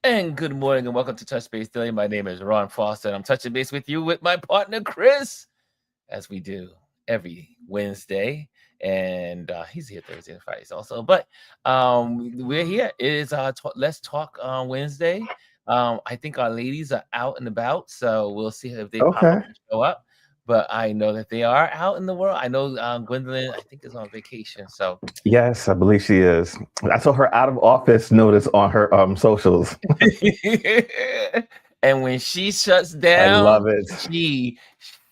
And good morning and welcome to Touch Base Daily. My name is Ron Foster and I'm touching base with you with my partner Chris, as we do every Wednesday. And he's here Thursday and Fridays also. But we're here. It is Let's Talk Wednesday. I think our ladies are out and about, so we'll see if they pop up Okay. and show up. But I know that they are out in the world. I know Gwendolyn, I think, is on vacation. So Yes, I believe she is. I saw her out of office notice on her socials. and when she shuts I down, love it. she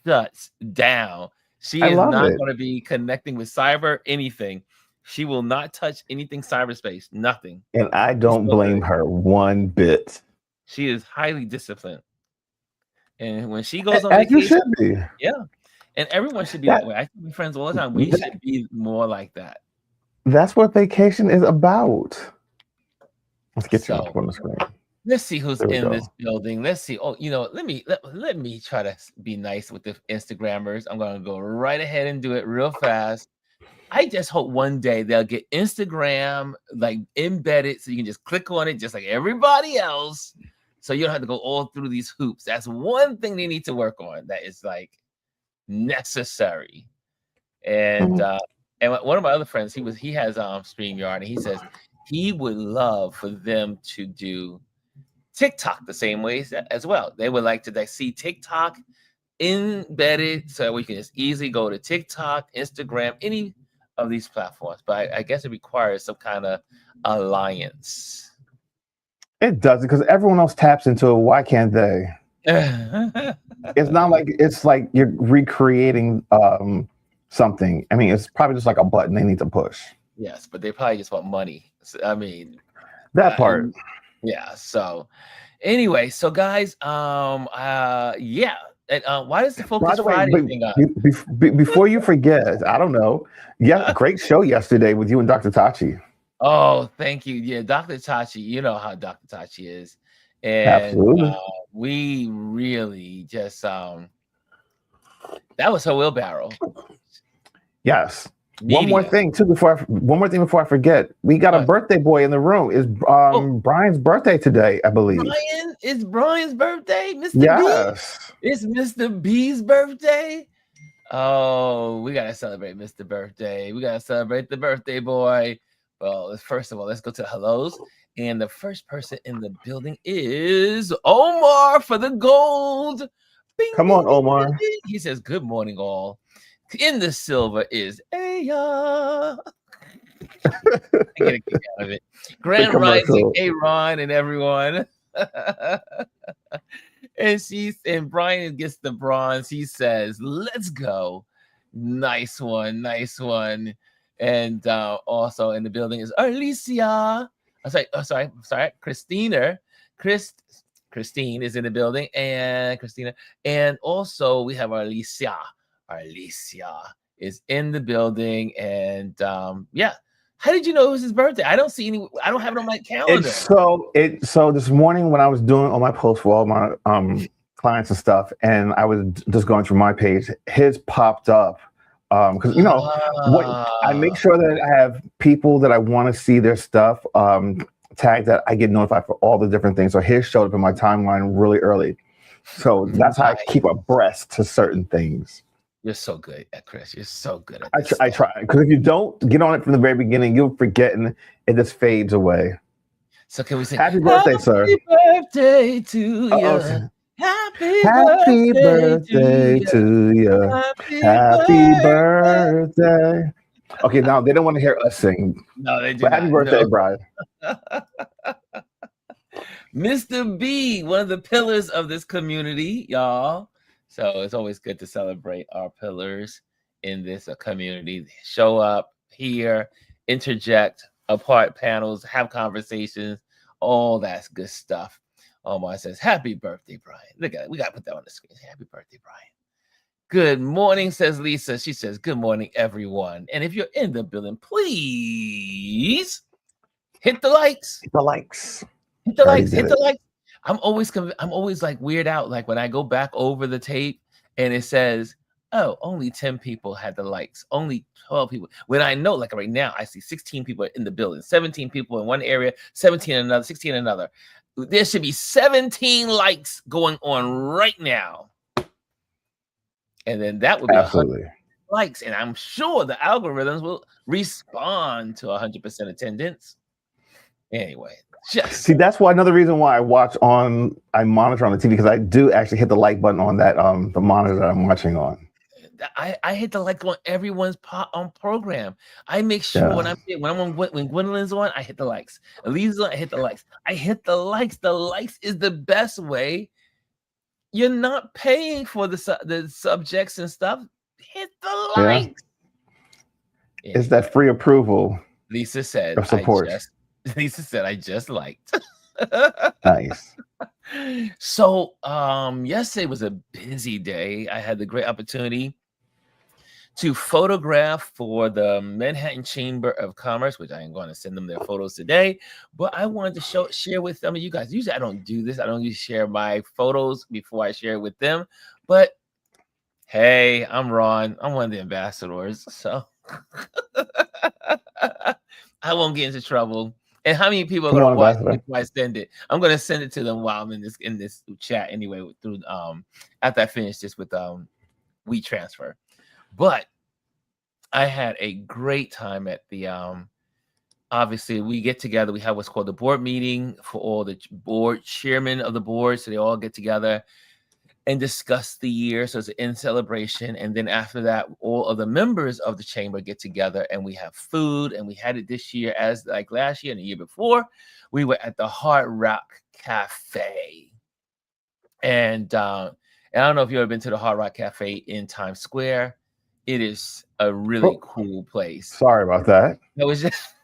shuts down. She I is love not it. going to be connecting with cyber anything. She will not touch anything cyberspace. Nothing. And I She's don't so blame good. her one bit. She is highly disciplined. And when she goes on As you should vacation, be. yeah. And everyone should be that That, way. I tell my friends all the time, we should be more like that. that's what vacation is about. Let's get you So up on the screen. let's see who's There we in this go. building. Let's see. Oh, let me try to be nice with the Instagrammers. I'm gonna go right ahead and do it real fast. I just hope one day they'll get Instagram like embedded so you can just click on it just like everybody else. So you don't have to go all through these hoops. That's one thing they need to work on that is like necessary. And Mhm. one of my other friends, he has StreamYard, and he says he would love for them to do TikTok the same way as well. They would like to see TikTok embedded so we can just easily go to TikTok, Instagram, any of these platforms. But I guess it requires some kind of alliance. It does because everyone else taps into it. Why can't they? It's not like it's like you're recreating something. I mean, it's probably just like a button they need to push. Yes, but they probably just want money. I mean, That part. yeah. So anyway, so guys, yeah. And why does the By Focus the way, Friday thing on? before you forget, I don't know. Yeah, great show yesterday with you and Dr. Tachi. Oh, thank you. Yeah, Dr. Tachi, you know how Dr. Tachi is. And Absolutely. we really just that was her wheelbarrow. Yes. Media. One more thing before I forget. We got a What? birthday boy in the room. It's Oh, Brian's birthday today, I believe. Brian, it's Brian's birthday, Mr. B. Yes. It's Mr. B's birthday. Oh, we gotta celebrate Mr. Birthday. We gotta celebrate the birthday boy. Well, first of all, let's go to the hellos. And the first person in the building is Omar for the gold. Bing, Come bing, on, bing, bing, Omar. bing. He says, "Good morning, all." In the silver is Aya. I get a kick out of it. The Grand Rising, commercial. Ron and everyone. and Brian gets the bronze. He says, "Let's go." Nice one, nice one. And also in the building is Alicia. Sorry, Christina. Christine is in the building, and Christina. And also we have Alicia. Alicia is in the building, and yeah. How did you know it was his birthday? I don't see any. I don't have it on my calendar. So this morning when I was doing all my posts for all my clients and stuff, and I was just going through my page, his popped up. Because what I make Ah, sure that I have people that I want to see their stuff tagged, that I get notified for all the different things. So his showed up in my timeline really early. So that's how I nice. keep abreast to certain things. You're so good at Chris. You're so good at I, this tr- I stuff. try, because if you don't get on it from the very beginning, you'll forget and it just fades away. So can we sing Happy birthday, sir. Happy birthday to Uh-oh. you? Happy Happy birthday to birthday you. to you. Happy Happy birthday. birthday. Okay, now they don't want to hear us sing, No, they do but happy not. birthday, No. Brian. Mr. B, one of the pillars of this community, y'all. So it's always good to celebrate our pillars in this community. Show up here, interject, apart panels, have conversations, all that's good stuff. Omar says, "Happy birthday, Brian." Look at it. We got to put that on the screen. Happy birthday, Brian. Good morning, says Lisa. She says, "Good morning, everyone." And if you're in the building, please hit the likes. The likes. Hit the Already likes. did Hit the it. likes. I'm always like weird out. Like when I go back over the tape and it says, "Oh, only 10 people had the likes. Only 12 people." When I know, like right now, I see 16 people in the building, 17 people in one area, 17 in another, 16 in another. There should be 17 likes going on right now. And then that would be 100 likes. And I'm sure the algorithms will respond to 100% attendance. Anyway, just see, that's why another reason why I monitor on the TV, because I do actually hit the like button on that the monitor that I'm watching on. I hit the like on everyone's program. I make sure when Gwendolyn's on, I hit the likes. Elise's on, I hit the likes. I hit the likes. The likes is the best way. You're not paying for the subjects and stuff. Hit the likes. Yeah. It's that free approval. Lisa said, Lisa said, I just liked. Nice. So yesterday was a busy day. I had the great opportunity to photograph for the Manhattan Chamber of Commerce, which I am going to send them their photos today. But I wanted to share with some of you guys. Usually I don't do this. I don't usually share my photos before I share it with them. But hey, I'm Ron. I'm one of the ambassadors. So I won't get into trouble. And how many people are going to watch it before I send it? I'm going to send it to them while I'm in this chat anyway. Through after I finish this with WeTransfer. But I had a great time at the obviously we get together. We have what's called the board meeting for all the board chairmen of the board. So they all get together and discuss the year. So it's an in celebration. And then after that, all of the members of the chamber get together and we have food. And we had it this year as like last year and the year before. We were at the Hard Rock Cafe. And I don't know if you've ever been to the Hard Rock Cafe in Times Square. It is a really cool place. Sorry about that. It was just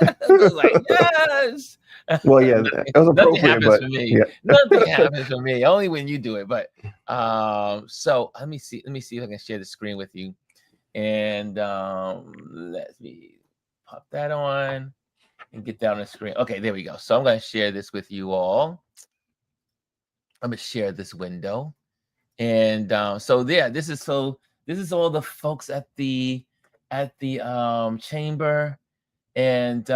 it was like, yes. Well, yeah, it was appropriate, but yeah. Nothing happens for me. Only when you do it. But so let me see if I can share the screen with you. And let me pop that on and get that on the screen. Okay, there we go. So I'm going to share this with you all. I'm going to share this window. And so yeah, this is all the folks at the chamber and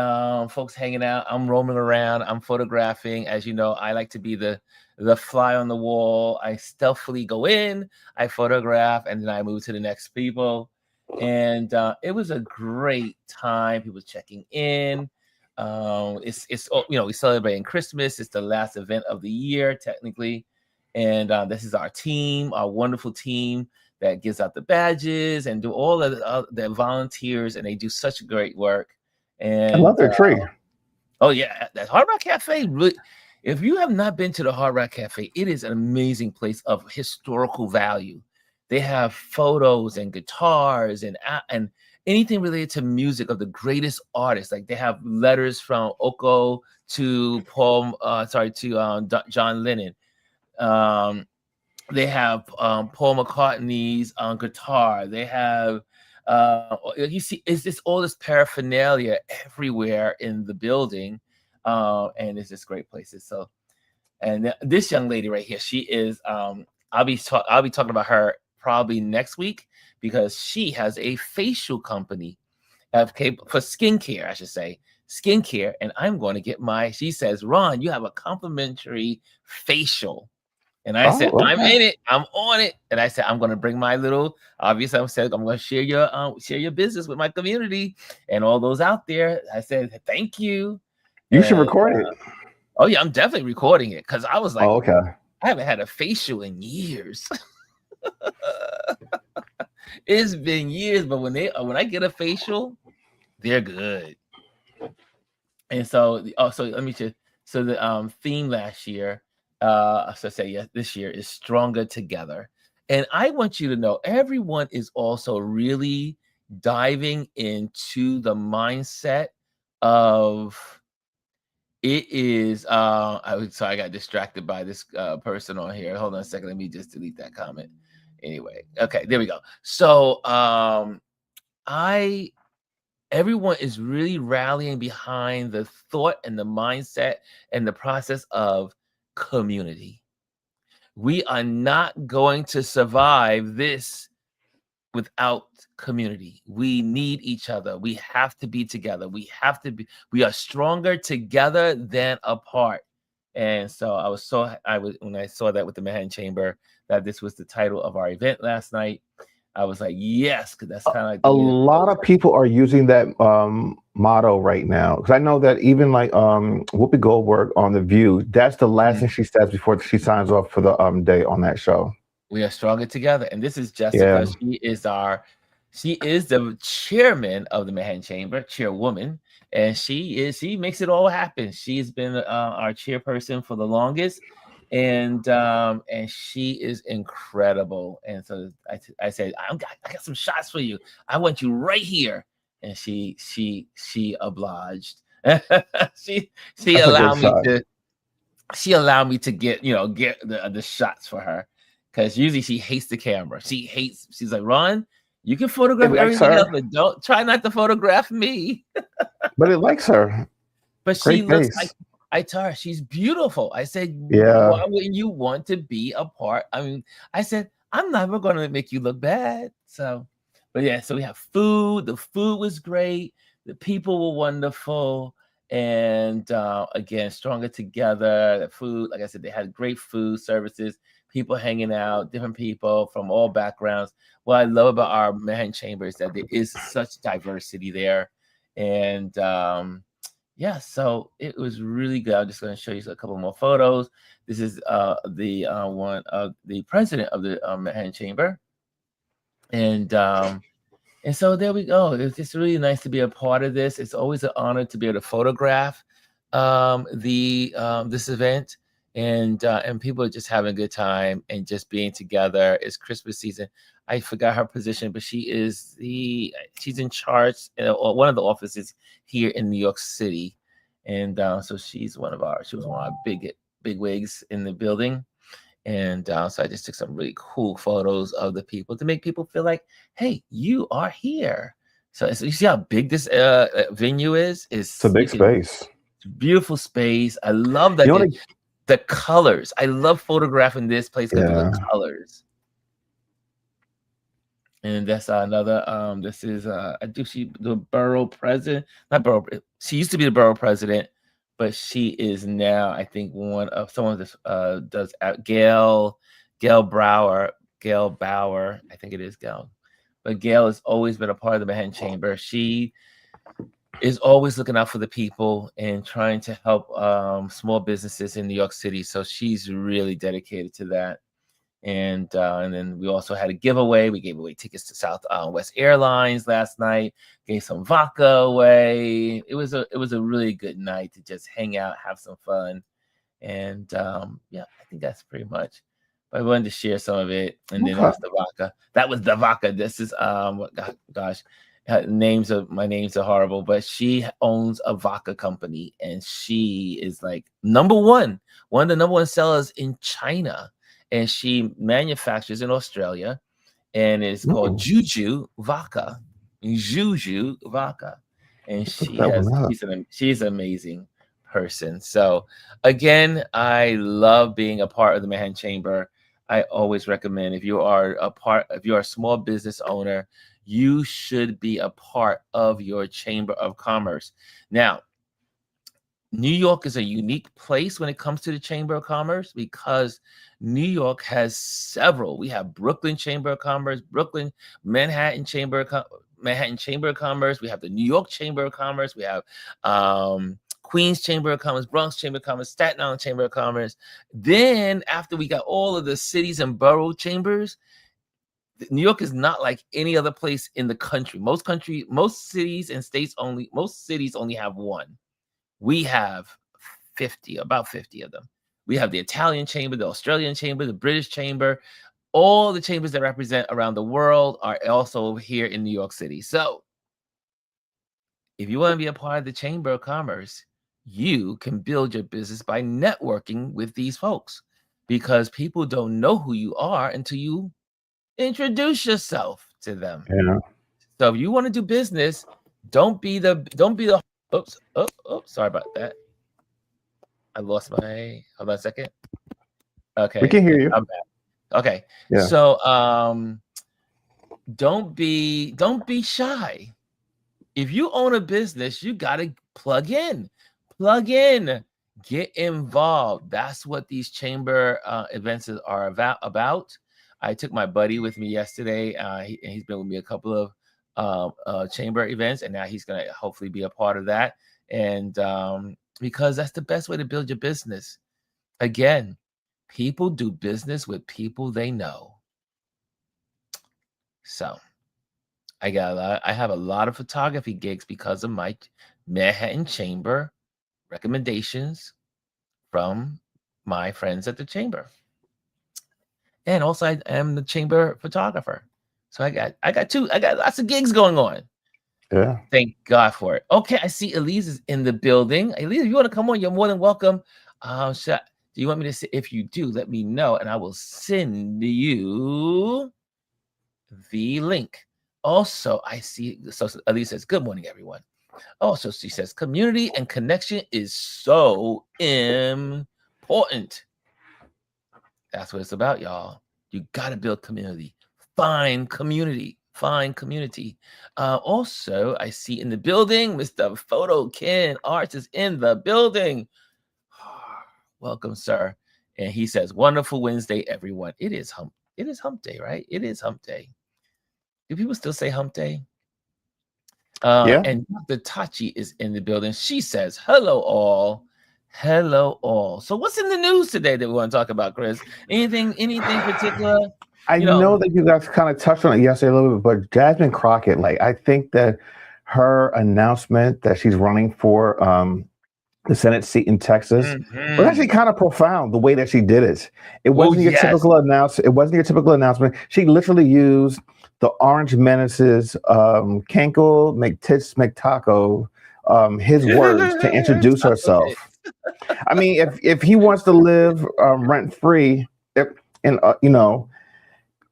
folks hanging out. I'm roaming around. I'm photographing. As you know, I like to be the fly on the wall. I stealthily go in, I photograph, and then I move to the next people. And it was a great time. People checking in. It's we celebrating Christmas. It's the last event of the year, technically. And this is our team, our wonderful team that gives out the badges and do all of the volunteers, and they do such great work. And I love their tree. Oh yeah, that Hard Rock Cafe. Really, if you have not been to the Hard Rock Cafe, it is an amazing place of historical value. They have photos and guitars and anything related to music of the greatest artists. Like they have letters from Oko to John Lennon. They have Paul McCartney's guitar. They have you see, it's just all this paraphernalia everywhere in the building, and it's just great places. So, and this young lady right here, she is. I'll be talking about her probably next week because she has a facial company for skincare, I should say. Skincare, and I'm going to get she says, Ron, you have a complimentary facial. And I said, okay. I'm in it. I'm on it. And I said, I'm going to bring my little, obviously I said, I'm going to share your business with my community and all those out there. I said, thank you. You should record it. Oh yeah, I'm definitely recording it. Cause I was like, okay. I haven't had a facial in years. It's been years, but when I get a facial, they're good. And so, let me just, so the theme last year, this year is Stronger Together. And I want you to know everyone is also really diving into the mindset of it is I got distracted by this person on here. Hold on a second. Let me just delete that comment. Anyway, okay, there we go. So everyone is really rallying behind the thought and the mindset and the process of community. We are not going to survive this without community. We need each other. We have to be together. We are stronger together than apart. And so I was when I saw that with the Manhattan Chamber that this was the title of our event last night. I was like, yes, because that's kind of like the A unit. lot of people are using that motto right now, because I know that even like Whoopi Goldberg on The View, that's the last thing she says before she signs off for the day on that show. We are stronger together. And this is Jessica. Yeah, She is the chairman of the Manhattan Chamber, chairwoman, and she makes it all happen. She's been our chairperson for the longest, and she is incredible. And so I said, I got some shots for you. I want you right here. And she obliged. she she that's a good allowed me shot. to she allowed me to get the shots for her, because usually she hates the camera. She's like, Ron, you can It photograph likes everything else, her, but don't try not to photograph me. but it likes her. But she Great looks like, face. I tell her she's beautiful. I said, why Yeah, wouldn't you want to be a part? I mean, I said, I'm never gonna make you look bad. So, but yeah, so we have food. The food was great. The people were wonderful. And again, stronger together. The food, like I said, they had great food services, people hanging out, different people from all backgrounds. What I love about our Manhattan Chamber is that there is such diversity there. And yeah, so it was really good. I'm just going to show you a couple more photos. This is the one of the president of the Manhattan Chamber, and so there we go. It's just really nice to be a part of this. It's always an honor to be able to photograph the this event, and people are just having a good time and just being together. It's Christmas season. I forgot her position, but she's in charge or one of the offices here in New York City, and so she was one of our big wigs in the building. And so I just took some really cool photos of the people to make people feel like, hey, you are here. So you see how big this venue is? it's a You big can space. beautiful space. I love You that know what? the colors. I love photographing this place because of the Yeah, colors. And that's another. This is I do she the borough president, not borough. She used to be the borough president, but she is now, I think, one of someone that does Gail Brower, Gail Bauer. I think it is Gail, but Gail has always been a part of the Manhattan Chamber. She is always looking out for the people and trying to help small businesses in New York City. So she's really dedicated to that. And then we also had a giveaway. We gave away tickets to South West Airlines last night. Gave some vodka away. It was a really good night to just hang out, have some fun, and yeah, I think that's pretty much. But I wanted to share some of it, and then okay. that's the vodka. That was the vodka. This is gosh, my names are horrible, but she owns a vodka company, and she is like one of the number one sellers in China, and she manufactures in Australia, and it's called Mm, Juju Vodka. Juju Vodka. And look that one up. she's an amazing person. So again, I love being a part of the Manhattan Chamber. I always recommend, if you are a small business owner, you should be a part of your Chamber of Commerce. Now, New York is a unique place when it comes to the Chamber of Commerce, because New York has several. We have Brooklyn Chamber of Commerce, Manhattan Chamber of Commerce. We have the New York Chamber of Commerce. We have Queens Chamber of Commerce, Bronx Chamber of Commerce, Staten Island Chamber of Commerce. Then after we got all of the cities and borough chambers, New York is not like any other place in the country. Most cities and most cities only have one. We have about 50 of them. We have the Italian chamber, the Australian chamber, the British chamber. All the chambers that represent around the world are also here in New York City. So if you want to be a part of the Chamber of Commerce, you can build your business by networking with these folks, because people don't know who you are until you introduce yourself to them. Yeah. So if you want to do business, don't be the sorry about that. I lost my hold on a second. We Okay, can hear you. I'm back. Okay. Yeah. So don't be shy. If you own a business, you gotta plug in. Plug in. Get involved. That's what these chamber events are about. I took my buddy with me yesterday. He's been with me a couple of chamber events, and now he's going to hopefully be a part of that. And because that's the best way to build your business. Again, people do business with people they know. So I have a lot of photography gigs because of my Manhattan Chamber recommendations from my friends at the chamber. And also I am the chamber photographer. So I got lots of gigs going on. Yeah. Thank God for it. Okay, I see Elise is in the building. Elise, if you want to come on, you're more than welcome. Do you want me to say? If you do, let me know, and I will send you the link. Also, I see. So Elise says, "Good morning, everyone." Also, she says, "Community and connection is so important." That's what it's about, y'all. You got to build community. Find community. Find community. Also, I see in the building, Mr. Photo Ken Arts is in the building. Welcome, sir. And he says, "Wonderful Wednesday, everyone." It is hump day, right? It is hump day. Do people still say hump day? Yeah. And Dr. Tachi is in the building. She says, "Hello, all. Hello, all." So what's in the news today that we want to talk about, Chris? Anything particular? I know that you guys kind of touched on it yesterday a little bit, but Jasmine Crockett, like, I think that her announcement that she's running for the Senate seat in Texas was actually kind of profound. The way that she did it, it wasn't your typical announcement. It wasn't your typical announcement. She literally used the Orange Menace's Kenkel McTits McTaco, his words to introduce herself. I mean, if he wants to live rent free, and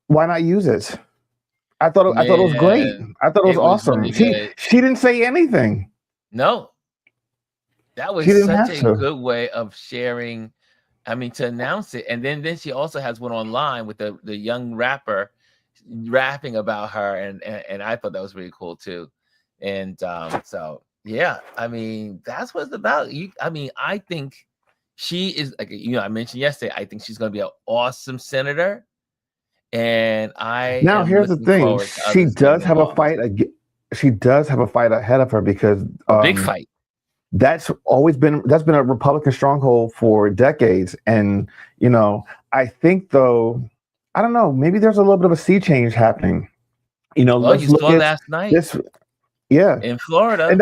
why not use it? I thought it was great. I thought it was awesome. Really she didn't say anything. No, that was such a good way of sharing. I mean, to announce it, and then she also has one online with the young rapper rapping about her, and I thought that was really cool too. And so yeah, I mean, that's what it's about. I mean, I think she is, like, I mentioned yesterday, I think she's going to be an awesome senator. And here's the thing: she does have a fight. She does have a fight ahead of her because a big fight. That's been a Republican stronghold for decades. And I think, though, I don't know, maybe there's a little bit of a sea change happening. Let's look at last night. In Florida. And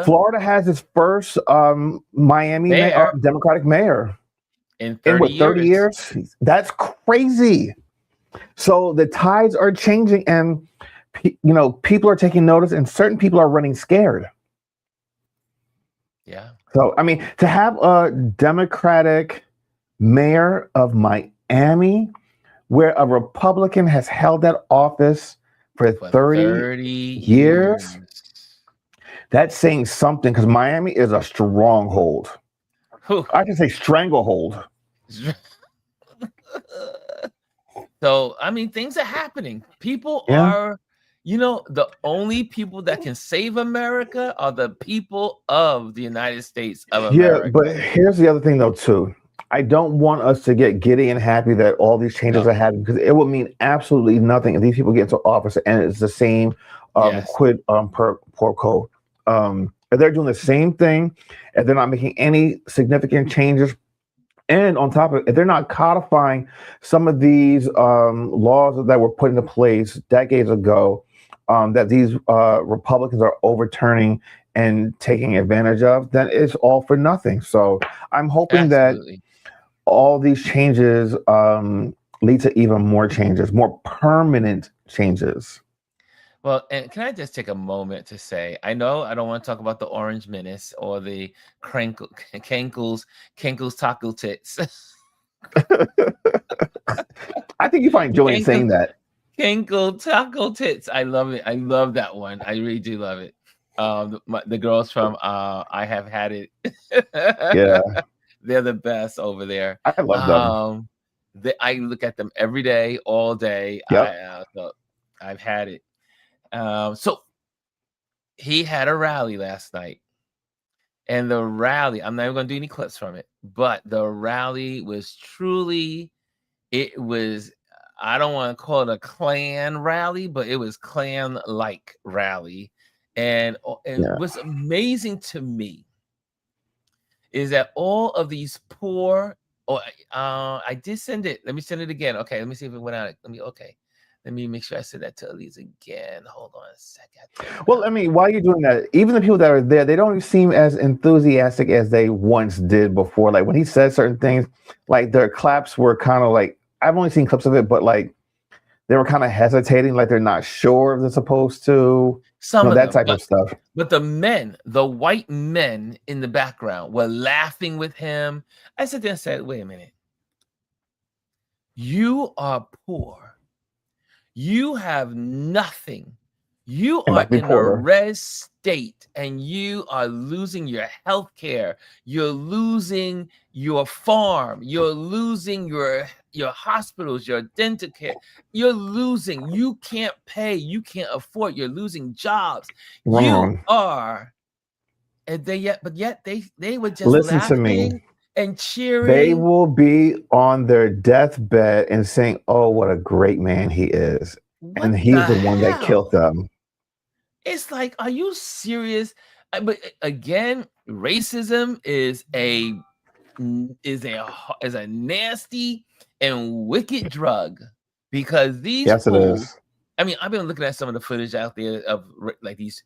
Florida has its first Miami Democratic mayor in 30 years. That's crazy. So the tides are changing, and people are taking notice, and certain people are running scared. Yeah. So, I mean, to have a Democratic mayor of Miami, where a Republican has held that office for 30 years, that's saying something, because Miami is a stronghold. I can say stranglehold. So, I mean, things are happening. People are, the only people that can save America are the people of the United States of America. Yeah, but here's the other thing, though, too. I don't want us to get giddy and happy that all these changes are happening, because it would mean absolutely nothing if these people get into office and it's the same quid pro quo. If they're doing the same thing, if they're not making any significant changes, and on top of it, if they're not codifying some of these laws that were put into place decades ago, that these Republicans are overturning and taking advantage of, then it's all for nothing. So I'm hoping that all these changes lead to even more changes, more permanent changes. Well, and can I just take a moment to say, I know I don't want to talk about the Orange Menace or the Kenkel's Taco Tits. I think you find joy in saying that. Kenkel Taco Tits. I love it. I love that one. I really do love it. The girls from I Have Had It. Yeah. They're the best over there. I love them. I look at them every day, all day. Yep. I've had it. So he had a rally last night, And the rally, I'm not even going to do any clips from it, but the rally was truly, it was, I don't want to call it a Klan rally, but it was Klan-like rally. And what's amazing to me is that all of these poor, I did send it. Let me send it again. Okay, let me see if it went out. Let me make sure I send that to Elise again. Hold on a second. Well, I mean, while you're doing that, even the people that are there, they don't seem as enthusiastic as they once did before. Like when he said certain things, like their claps were kind of like, I've only seen clips of it, but like they were kind of hesitating, like they're not sure if they're supposed to. Some of that them, type of stuff. But the white men in the background were laughing with him. I sat there and said, wait a minute. You are poor. You have nothing. You are in a red state and you are losing your health care. You're losing your farm. You're losing your hospitals, your dental care. You're losing. You can't pay. You can't afford. You're losing jobs. You are. And yet they were just listen laughing to me and cheering. They will be on their deathbed and saying, "Oh, what a great man he is." And he's the one that killed them. It's like, are you serious? But again, racism is a nasty and wicked drug because these fools. I mean, I've been looking at some of the footage out there of like these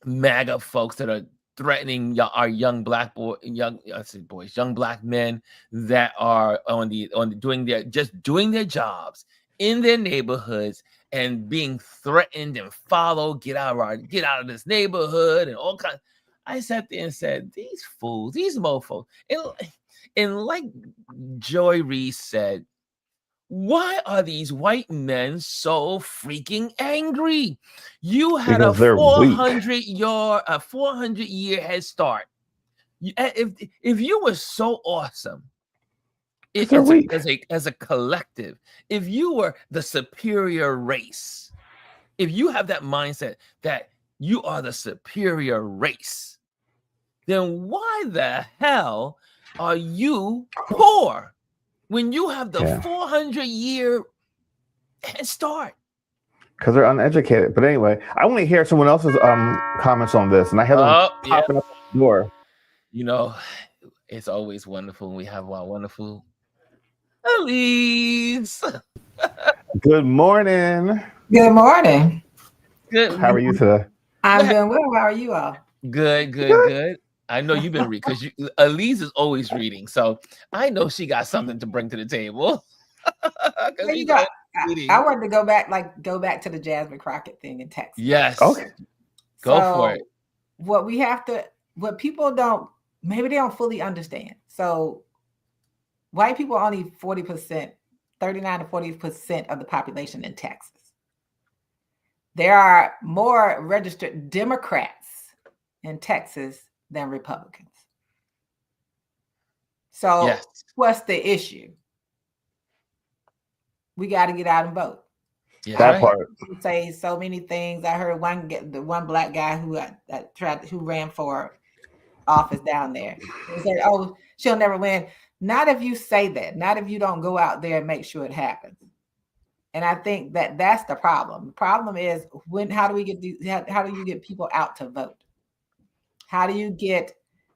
MAGA folks that are threatening our young black young black men that are doing their jobs in their neighborhoods and being threatened and followed, get out of this neighborhood and all kinds. I sat there and said, these fools, these mofos, and like Joy Reese said, why are these white men so freaking angry? You had a 400-year head start. If you were so awesome, as a collective, if you were the superior race, if you have that mindset that you are the superior race, then why the hell are you poor when you have the 400-year head start? Because they're uneducated. But anyway, I want to hear someone else's comments on this, and I had them popping up the door. You know, it's always wonderful when we have our wonderful Elise. Good morning. Good morning. Good. How are you today? I'm doing well. How are you all? Good. I know you've been reading because Elise is always reading, so I know she got something to bring to the table. I wanted to go back to the Jasmine Crockett thing in Texas. Yes. Okay. Go for it. What people don't fully understand. So white people are only 40%, 39 to 40% of the population in Texas. There are more registered Democrats in Texas than Republicans. So what's the issue? We got to get out and vote. Yeah, that part. Say so many things. I heard the one black guy who ran for office down there. He said, "Oh, she'll never win." Not if you say that. Not if you don't go out there and make sure it happens. And I think that's the problem. The problem is how do you get people out to vote? How do you get,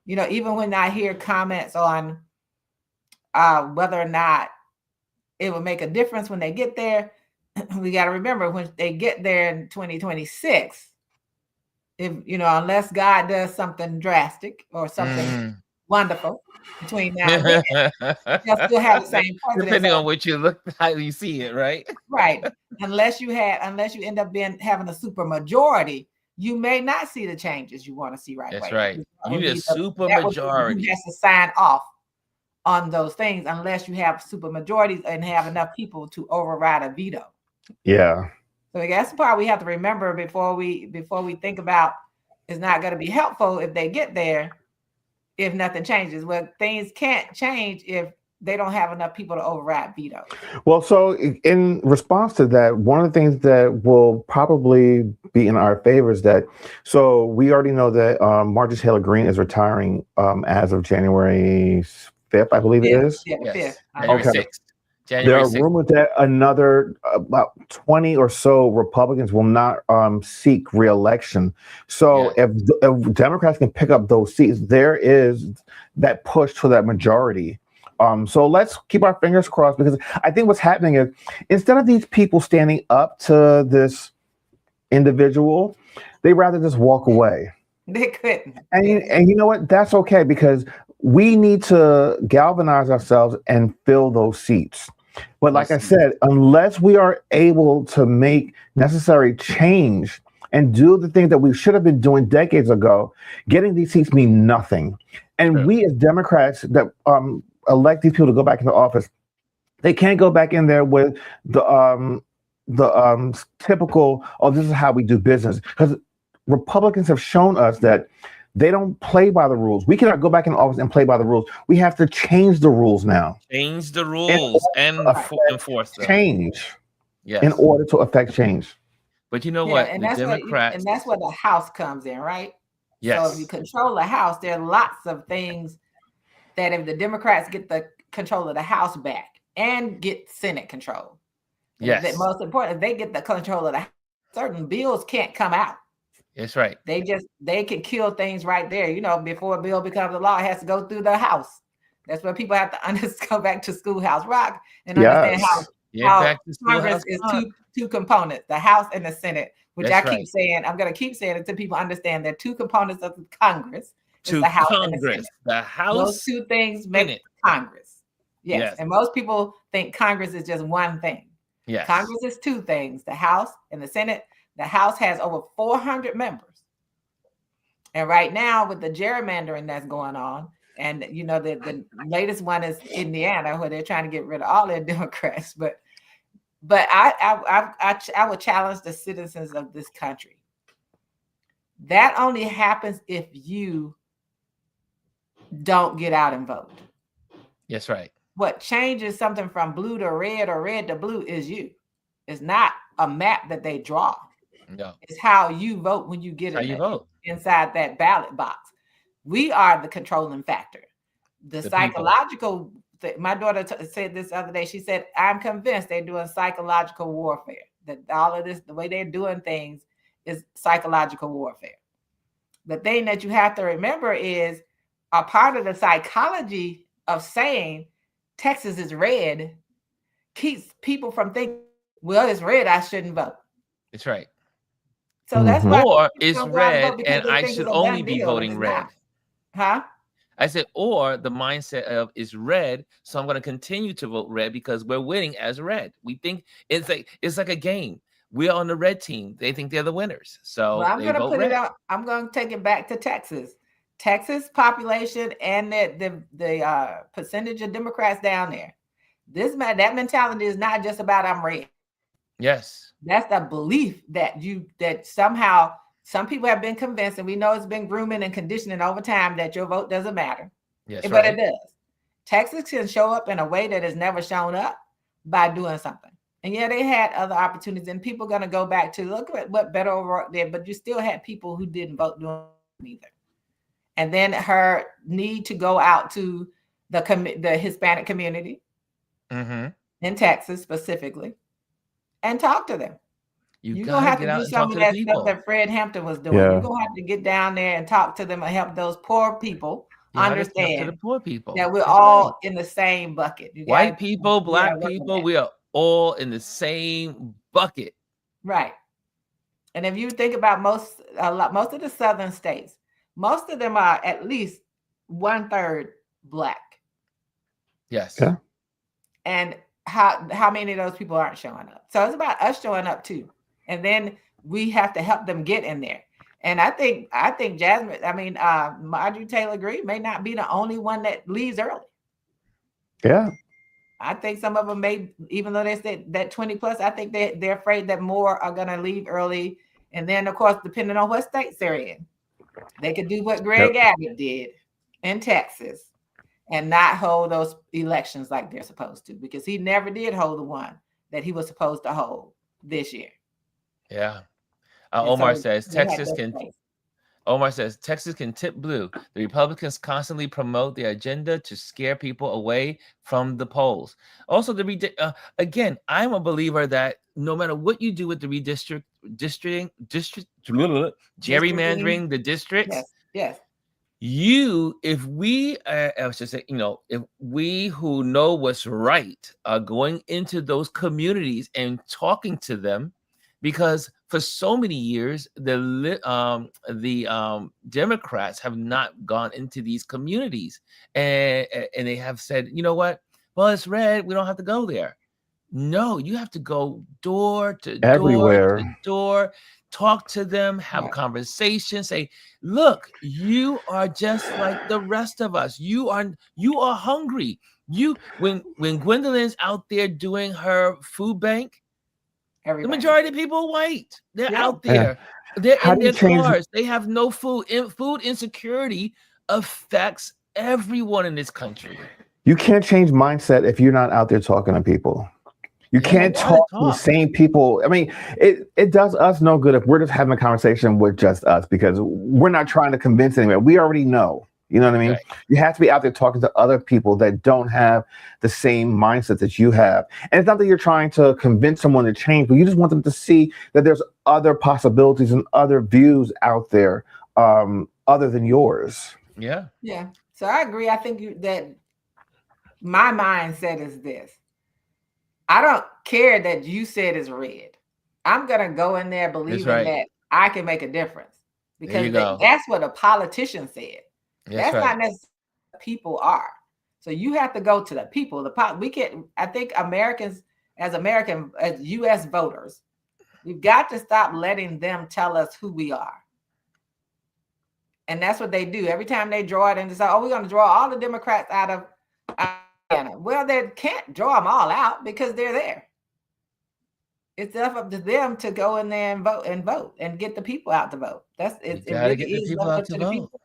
even when I hear comments on whether or not it will make a difference when they get there, we got to remember when they get there in 2026, unless God does something drastic or something wonderful between now and then, they'll still have the same president. Depending on what you look, how you see it, right? Right. Unless you end up having a super majority, you may not see the changes you want to see right away. That's right. You need a super majority. You have to sign off on those things unless you have super majorities and have enough people to override a veto. Yeah. So that's the part we have to remember before we think about it's not going to be helpful if they get there if nothing changes. Well, things can't change if they don't have enough people to override vetoes. Well, so in response to that, one of the things that will probably be in our favor is that, so we already know that Marjorie Taylor Greene is retiring as of January 5th, I believe it is. Yeah, the Yes. 5th. January Okay. 6th. There January are 6th. rumors that another about 20 or so Republicans will not seek reelection. So if Democrats can pick up those seats, there is that push to that majority. So let's keep our fingers crossed, because I think what's happening is, instead of these people standing up to this individual, they rather just walk away. They couldn't. And you know what? That's okay, because we need to galvanize ourselves and fill those seats. But like I said, unless we are able to make necessary change and do the things that we should have been doing decades ago, getting these seats mean nothing. And we as Democrats that elect these people to go back into office, they can't go back in there with the typical, oh, this is how we do business. Because Republicans have shown us that they don't play by the rules. We cannot go back in office and play by the rules. We have to change the rules now. Change the rules and enforce them. Change. Yes. In order to affect change. But you know what? And the that's Democrats, that's where the House comes in, right? Yes. So if you control the House, there are lots of things that if the Democrats get the control of the House back and get Senate control, yes, the most important, if they get the control of the House, certain bills can't come out. That's right. They can kill things right there. You know, before a bill becomes a law, it has to go through the House. That's where people have to go back to Schoolhouse Rock and understand how Congress is two components, the House and the Senate, which I keep saying, I'm going to keep saying it until people understand there are two components of the Congress. It's the House and the Senate. The House, those two things make Congress. Yes. And most people think Congress is just one thing. Yes. Congress is two things, the House and the Senate. The House has over 400 members. And right now with the gerrymandering that's going on, and you know, the latest one is Indiana, where they're trying to get rid of all their Democrats. But I would challenge the citizens of this country. That only happens if you don't get out and vote. That's right. What changes something from blue to red or red to blue is you. It's not a map that they draw. No. It's how you vote when you get inside that ballot box. We are the controlling factor. The psychological, my daughter said this other day, she said, I'm convinced they're doing psychological warfare. That all of this, the way they're doing things is psychological warfare. The thing that you have to remember is a part of the psychology of saying Texas is red keeps people from thinking, well, it's red, I shouldn't vote. That's right. So that's why. Or it's red and I should only be voting red. Huh? I said, or the mindset of is red, so I'm going to continue to vote red because we're winning as red. We think it's like a game. We're on the red team. They think they're the winners. So I'm going to put it out. I'm going to take it back to Texas. Texas population and the percentage of Democrats down there. That mentality is not just about I'm red. Yes. That's the belief that somehow some people have been convinced, and we know it's been grooming and conditioning over time that your vote doesn't matter. Yes, but it does. Texas can show up in a way that has never shown up by doing something. And yeah, they had other opportunities, and people are going to go back to look at what Beto O'Rourke did, but you still had people who didn't vote doing either. And then her need to go out to the Hispanic community in Texas specifically and talk to them. You're going to have to do some of that stuff that Fred Hampton was doing. You're going to have to get down there and talk to them and help those poor people understand the poor people that we're all in the same bucket. White people, black people, we are all in the same bucket. Right. And if you think about most of the southern states, most of them are at least 1/3 black. Yes. Yeah. And how many of those people aren't showing up? So it's about us showing up too. And then we have to help them get in there. And I think Marjorie Taylor Greene may not be the only one that leaves early. Yeah. I think some of them may, even though they said that 20 plus, I think they're afraid that more are going to leave early. And then, of course, depending on what states they're in, they could do what Greg Abbott did in Texas and not hold those elections like they're supposed to, because he never did hold the one that he was supposed to hold this year. Yeah. And Omar so says they had Texas their can. place. Omar says Texas can tip blue. The Republicans constantly promote their agenda to scare people away from the polls. Also, again, I'm a believer that no matter what you do with the gerrymandering Districting. the districts, Yes. if we, I should say, if we who know what's right are going into those communities and talking to them, because for so many years the Democrats have not gone into these communities, and they have said, you know what, well, it's red, we don't have to go there. No, you have to go door to door to Everywhere. door, talk to them, have a Right. conversation, say, look, you are just like the rest of us. You are hungry. When Gwendolyn's out there doing her food bank, the Everybody. majority of people are white. They're Yeah. out there. They're How in do you their change? cars. They have no food. Food insecurity affects everyone in this country. You can't change mindset if you're not out there talking to people. You Yeah, can't you gotta talk to the same people. I mean, it does us no good if we're just having a conversation with just us, because we're not trying to convince anyone. We already know. You know what I mean? Right. You have to be out there talking to other people that don't have the same mindset that you have. And it's not that you're trying to convince someone to change, but you just want them to see that there's other possibilities and other views out there other than yours. Yeah. Yeah. So I agree. I think that my mindset is this. I don't care that you said it's red. I'm going to go in there believing right. that I can make a difference, There because you go. that's what a politician said. That's That's right. not necessarily what people are. So you have to go to the people. We can. I think Americans, as U.S. voters, we've got to stop letting them tell us who we are. And that's what they do. Every time they draw it and decide, oh, we're going to draw all the Democrats out of Indiana. Well, they can't draw them all out because they're there. It's up to them to go in there and vote and get the people out to vote. It really get the is people left out up to to the vote. people.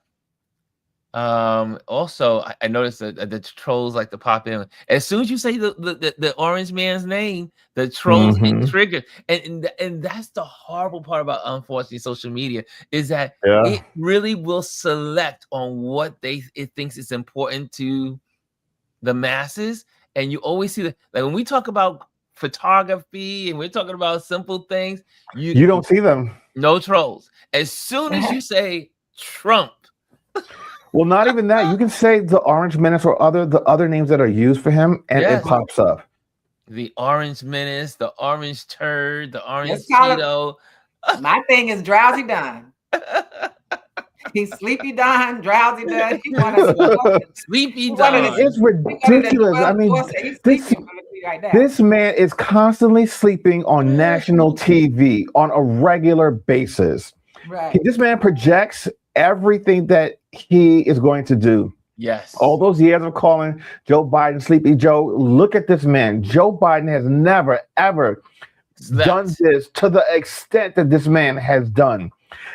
Also, I noticed that the trolls like to pop in as soon as you say the orange man's name. The trolls get triggered, and that's the horrible part about, unfortunately, social media, is that it really will select on what it thinks is important to the masses. And you always see that, like when we talk about photography and we're talking about simple things, You don't see them. No trolls. As soon as you say Trump. Well, not even that. You can say the Orange Menace or the other names that are used for him, and it pops up. The Orange Menace, the Orange Turd, the Orange Cheeto. My thing is Drowsy Don. He's Sleepy Don, Drowsy Don. He Sleepy Don. It's ridiculous. I mean, this man is constantly sleeping on national TV on a regular basis. Right. This man projects everything that he is going to do. Yes. All those years of calling Joe Biden Sleepy Joe. Look at this man. Joe Biden has never, ever done this to the extent that this man has done.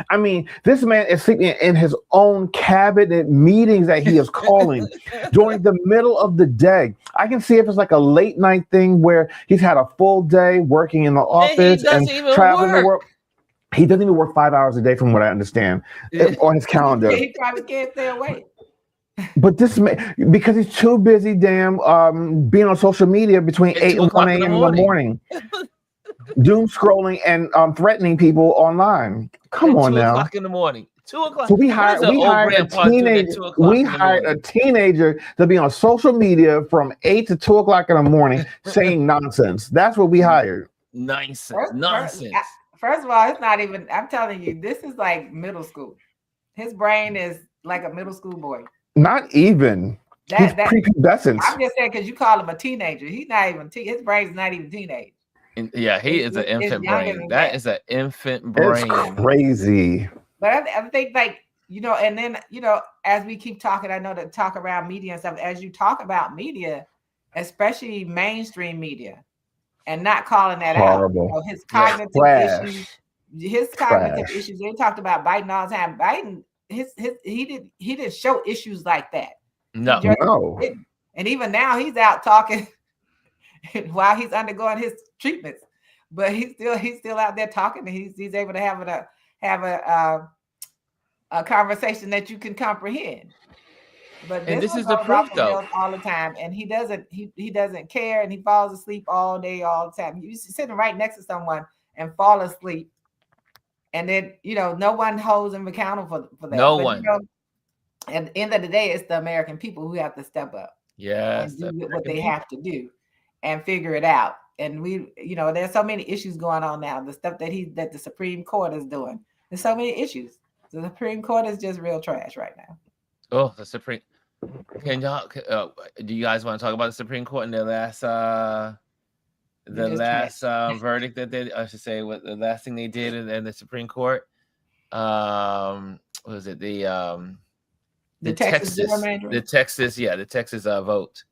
I mean, this man is sleeping in his own cabinet meetings that he is calling during the middle of the day. I can see if it's like a late night thing where he's had a full day working in the office and traveling the world. He doesn't even work 5 hours a day, from what I understand, on his calendar. He probably can't stay awake. But this man, because he's too busy, being on social media between 8 and 1 a.m. in the morning, doom scrolling and threatening people online. Come on now. 2 o'clock in the morning. 2 o'clock. So we hired a teenager to be on social media from 8 to 2 o'clock in the morning saying nonsense. That's what we hired. Nonsense. First of all, it's not even, I'm telling you, this is like middle school. His brain is like a middle school boy. Not even. He's prepubescent. I'm just saying, because you call him a teenager. He's not even, his brain's not even teenage. Yeah, he is an infant brain. That is an infant brain. It's crazy. But I think, like, and then, as we keep talking, I know that talk around media and stuff, as you talk about media, especially mainstream media, and not calling that out. His cognitive issues. They talked about Biden all the time. Biden, he didn't show issues like that. No. No. And even now he's out talking while he's undergoing his treatments, but he's still out there talking, and he's able to have a conversation that you can comprehend. But And this this one is the goes off proof, the though. rails all the time, and he doesn't care, and he falls asleep all day, all the time. You're sitting right next to someone and fall asleep, and then no one holds him accountable for that. No But one. at the end of the day, it's the American people who have to step up Yes, and the do what they American have to do and figure it out. And there's so many issues going on now. The stuff that the Supreme Court is doing. There's so many issues. The Supreme Court is just real trash right now. Oh, the Supreme. Can y'all? Do you guys want to talk about the Supreme Court and the last verdict that I should say, what the last thing they did in the Supreme Court? What was it? The Texas gerrymandering? the Texas vote.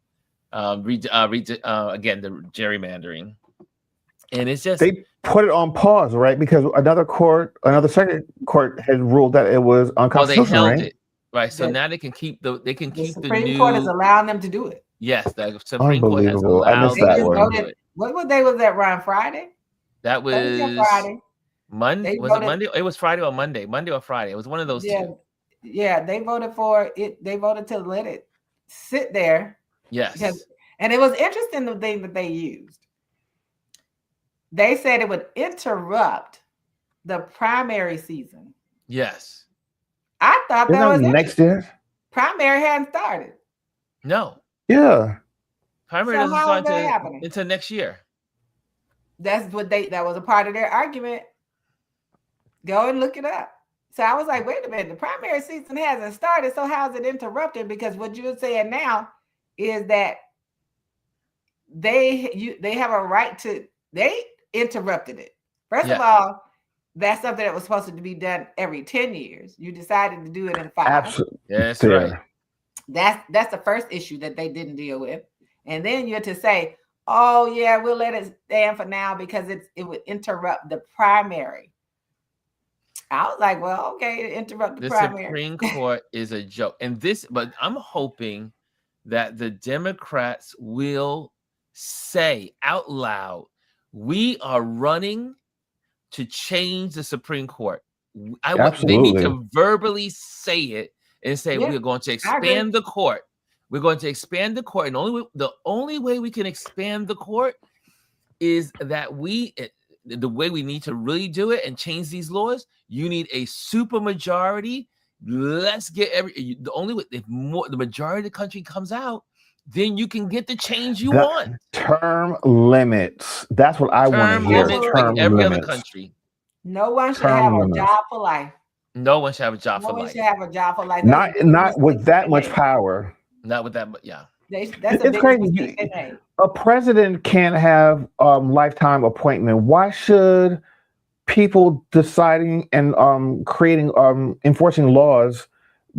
Again, the gerrymandering, and it's just They put it on pause, right? Because another second court had ruled that it was unconstitutional. they held right? it, right? So now they can keep the Supreme Court is allowing them to do it. Yes, the Supreme Court has Unbelievable. I allowed missed that them one. to do it. What day was that, Ron? Friday? That was Friday. Monday. Was it Monday? It was Friday or Monday. Monday or Friday. It was one of those two. Yeah, they voted for it. They voted to let it sit there. Yes. And it was interesting the thing that they used. They said it would interrupt the primary season. Yes. I thought that was next year. Primary hadn't started. No. Yeah. Primary doesn't start until next year. That was a part of their argument. Go and look it up. So I was like, wait a minute, the primary season hasn't started, so how's it interrupted? Because what you're saying now is that they have a right to, they interrupted it. First of all, that's something that was supposed to be done every 10 years. You decided to do it in 5. Absolutely. That's right. That's the first issue that they didn't deal with. And then you're to say, oh yeah, we'll let it stand for now because it would interrupt the primary. I was like, well, okay, interrupt the primary. The Supreme Court is a joke. But I'm hoping that the Democrats will say out loud, we are running to change the Supreme Court. They need to verbally say it and say, we're going to expand the court. We're going to expand the court. And the only way we can expand the court is that the way we need to really do it and change these laws, you need a super majority. Let's get the only way, if the majority of the country comes out, then you can get the change you want. Term limits. That's what I want to hear. Term every other country. No one should have a job for life. No one should have a job for life. No one should have a job for life. Not with that much power. Not with that, but yeah. It's crazy. A president can't have lifetime appointment. Why should people deciding and creating enforcing laws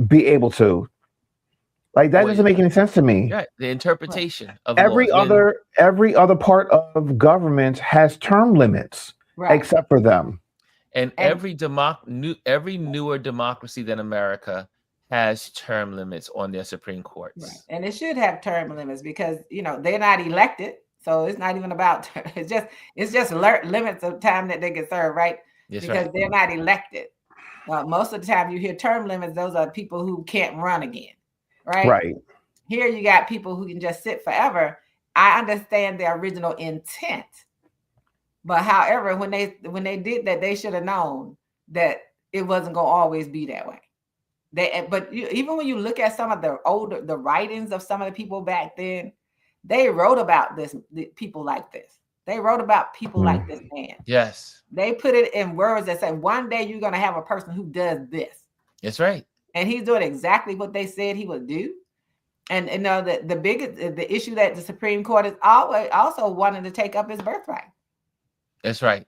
be able to? Like that doesn't make any sense to me. Right. The interpretation of every other part of government has term limits, except for them. And every newer democracy than America has term limits on their Supreme Courts. Right. And it should have term limits because they're not elected. So it's not even about it's just limits of time that they can serve, right? Because they're not elected. Most of the time you hear term limits, those are people who can't run again. Right. Here you got people who can just sit forever. I understand the original intent. But however, when they did that, they should have known that it wasn't going to always be that way. Even when you look at some of the writings of some of the people back then, they wrote about people like this. They wrote about people like this man. Yes. They put it in words that say, one day you're going to have a person who does this. That's right. And he's doing exactly what they said he would do. And the issue that the Supreme Court is always also wanting to take up is birthright. That's right.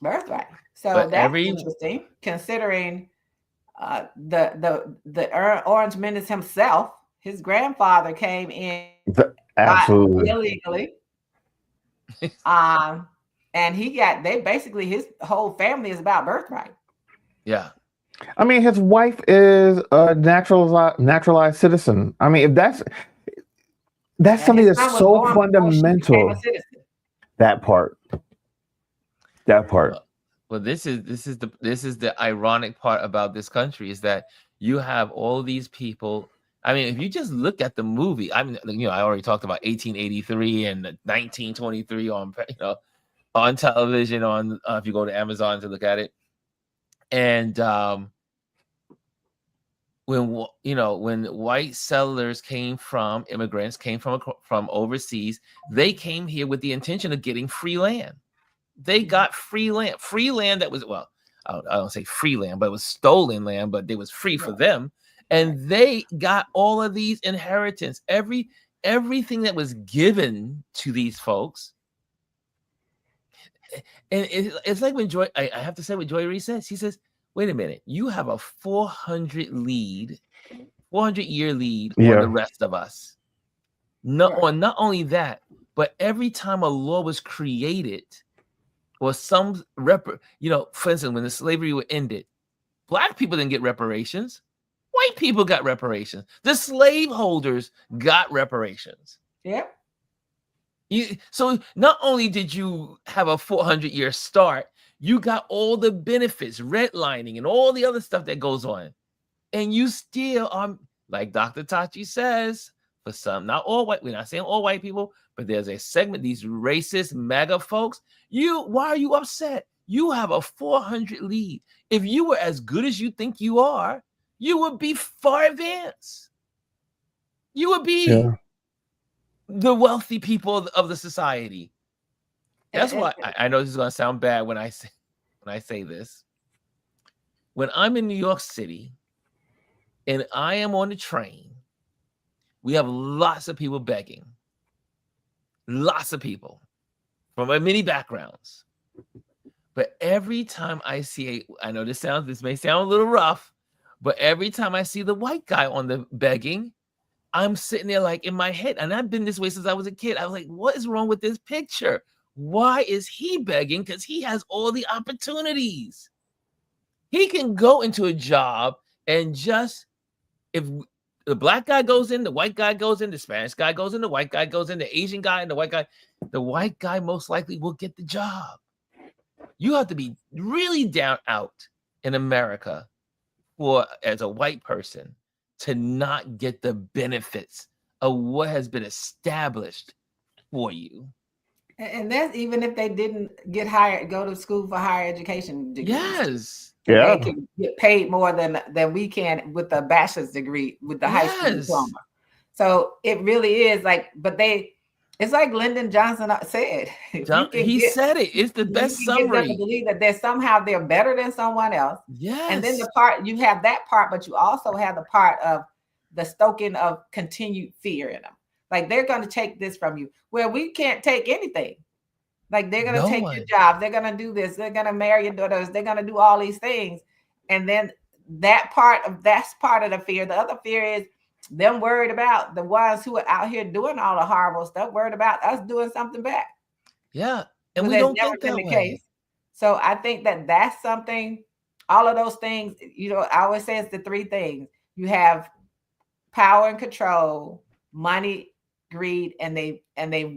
Birthright. So that's interesting, considering the Orange Menace himself, his grandfather came in illegally. And his whole family is about birthright. Yeah. I mean, his wife is a naturalized citizen. I mean, if that's And something his that's son was so born before she became a fundamental. citizen. That part. That part. Well, this is the ironic part about this country is that you have all these people. I mean, if you just look at the movie, I mean, I already talked about 1883 and 1923 on on television on if you go to Amazon to look at it, and when white settlers immigrants came from overseas, they came here with the intention of getting free land. They got free land that was, well, I don't say free land, but it was stolen land, but it was free for them. And they got all of these inheritance, everything that was given to these folks. And it's like when I have to say what Joy Reid says. She says, wait a minute, you have a 400-year lead on the rest of us. Not only that, but every time a law was created, or for instance, when the slavery was ended, black people didn't get reparations. White people got reparations. The slaveholders got reparations. Yeah. So not only did you have a 400-year start, you got all the benefits, redlining, and all the other stuff that goes on. And you still are, like Dr. Tachi says, for some, not all white, we're not saying all white people, but there's a segment, these racist MAGA folks. Why are you upset? You have a 400 lead. If you were as good as you think you are, you would be far advanced. You would be the wealthy people of the society. That's why I know this is going to sound bad when I say this. When I'm in New York City and I am on the train, we have lots of people begging. Lots of people from many backgrounds. But every time I see I know this may sound a little rough, but every time I see the white guy on the begging, I'm sitting there like in my head, and I've been this way since I was a kid. I was like, what is wrong with this picture? Why is he begging? Because he has all the opportunities. He can go into a job and if the black guy goes in, the white guy goes in, the Spanish guy goes in, the white guy goes in, the Asian guy and the white guy most likely will get the job. You have to be really down out in America as a white person to not get the benefits of what has been established for you. And that's even if they didn't go to school for higher education degrees. Yes. Yeah. They can get paid more than we can with a bachelor's degree, with the high school diploma. So it really is like, but it's like Lyndon Johnson said. He said it. It's the best summary. Get them to believe that they're better than someone else. Yes. And then you have that part, but you also have the part of the stoking of continued fear in them. Like they're going to take this from you, where we can't take anything. Like they're going to take your job. They're going to do this. They're going to marry your daughters. They're going to do all these things. And then that's part of the fear. The other fear is them worried about the ones who are out here doing all the horrible stuff, worried about us doing something back. Yeah. And we don't think that way. Case. So I think that's something, all of those things, I always say it's the three things. You have power and control, money, greed, and they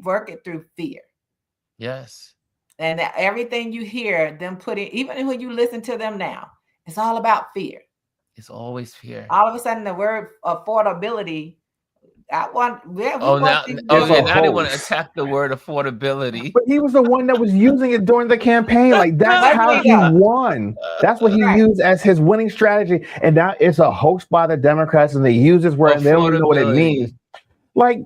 work it through fear. Yes. And everything you hear them put in, even when you listen to them now, it's all about fear. It's always fear. All of a sudden, the word affordability. Now they want to attack the word affordability. But he was the one that was using it during the campaign. Like that's how he won. That's what he used as his winning strategy. And now it's a hoax by the Democrats, and they use this word and they don't even know what it means. Like,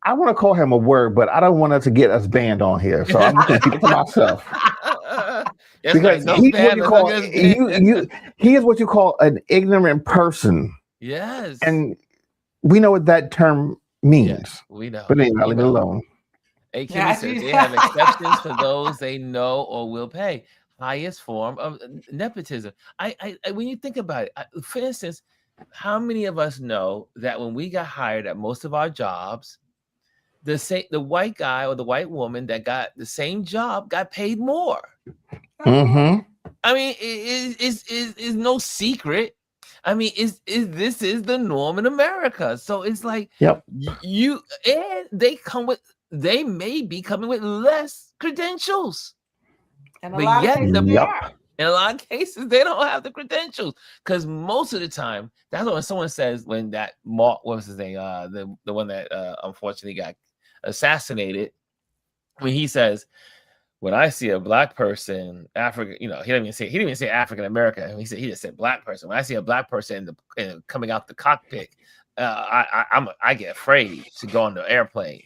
I want to call him a word, but I don't want it to get us banned on here. So I'm just going to keep it to myself. Because he is what you call an ignorant person. Yes. And we know what that term means. Yes, we know. But anyway, leave it alone. Hey, Kimmy says they have exceptions for those they know or will pay. Highest form of nepotism. I when you think about it, for instance, how many of us know that when we got hired at most of our jobs, the white guy or the white woman that got the same job got paid more? Mm-hmm. I mean, is no secret. I mean, this is the norm in America. So it's like Yep. you and they may be coming with less credentials. And a But lot of yet, cases they Yep. are. in a lot of cases, they don't have the credentials because most of the time, that's what someone says when that Mark, what was his name, the one that unfortunately got assassinated. When he says, "When I see a black person, African, he didn't even say African American. He just said black person. When I see a black person coming out the cockpit, I get afraid to go on the airplane."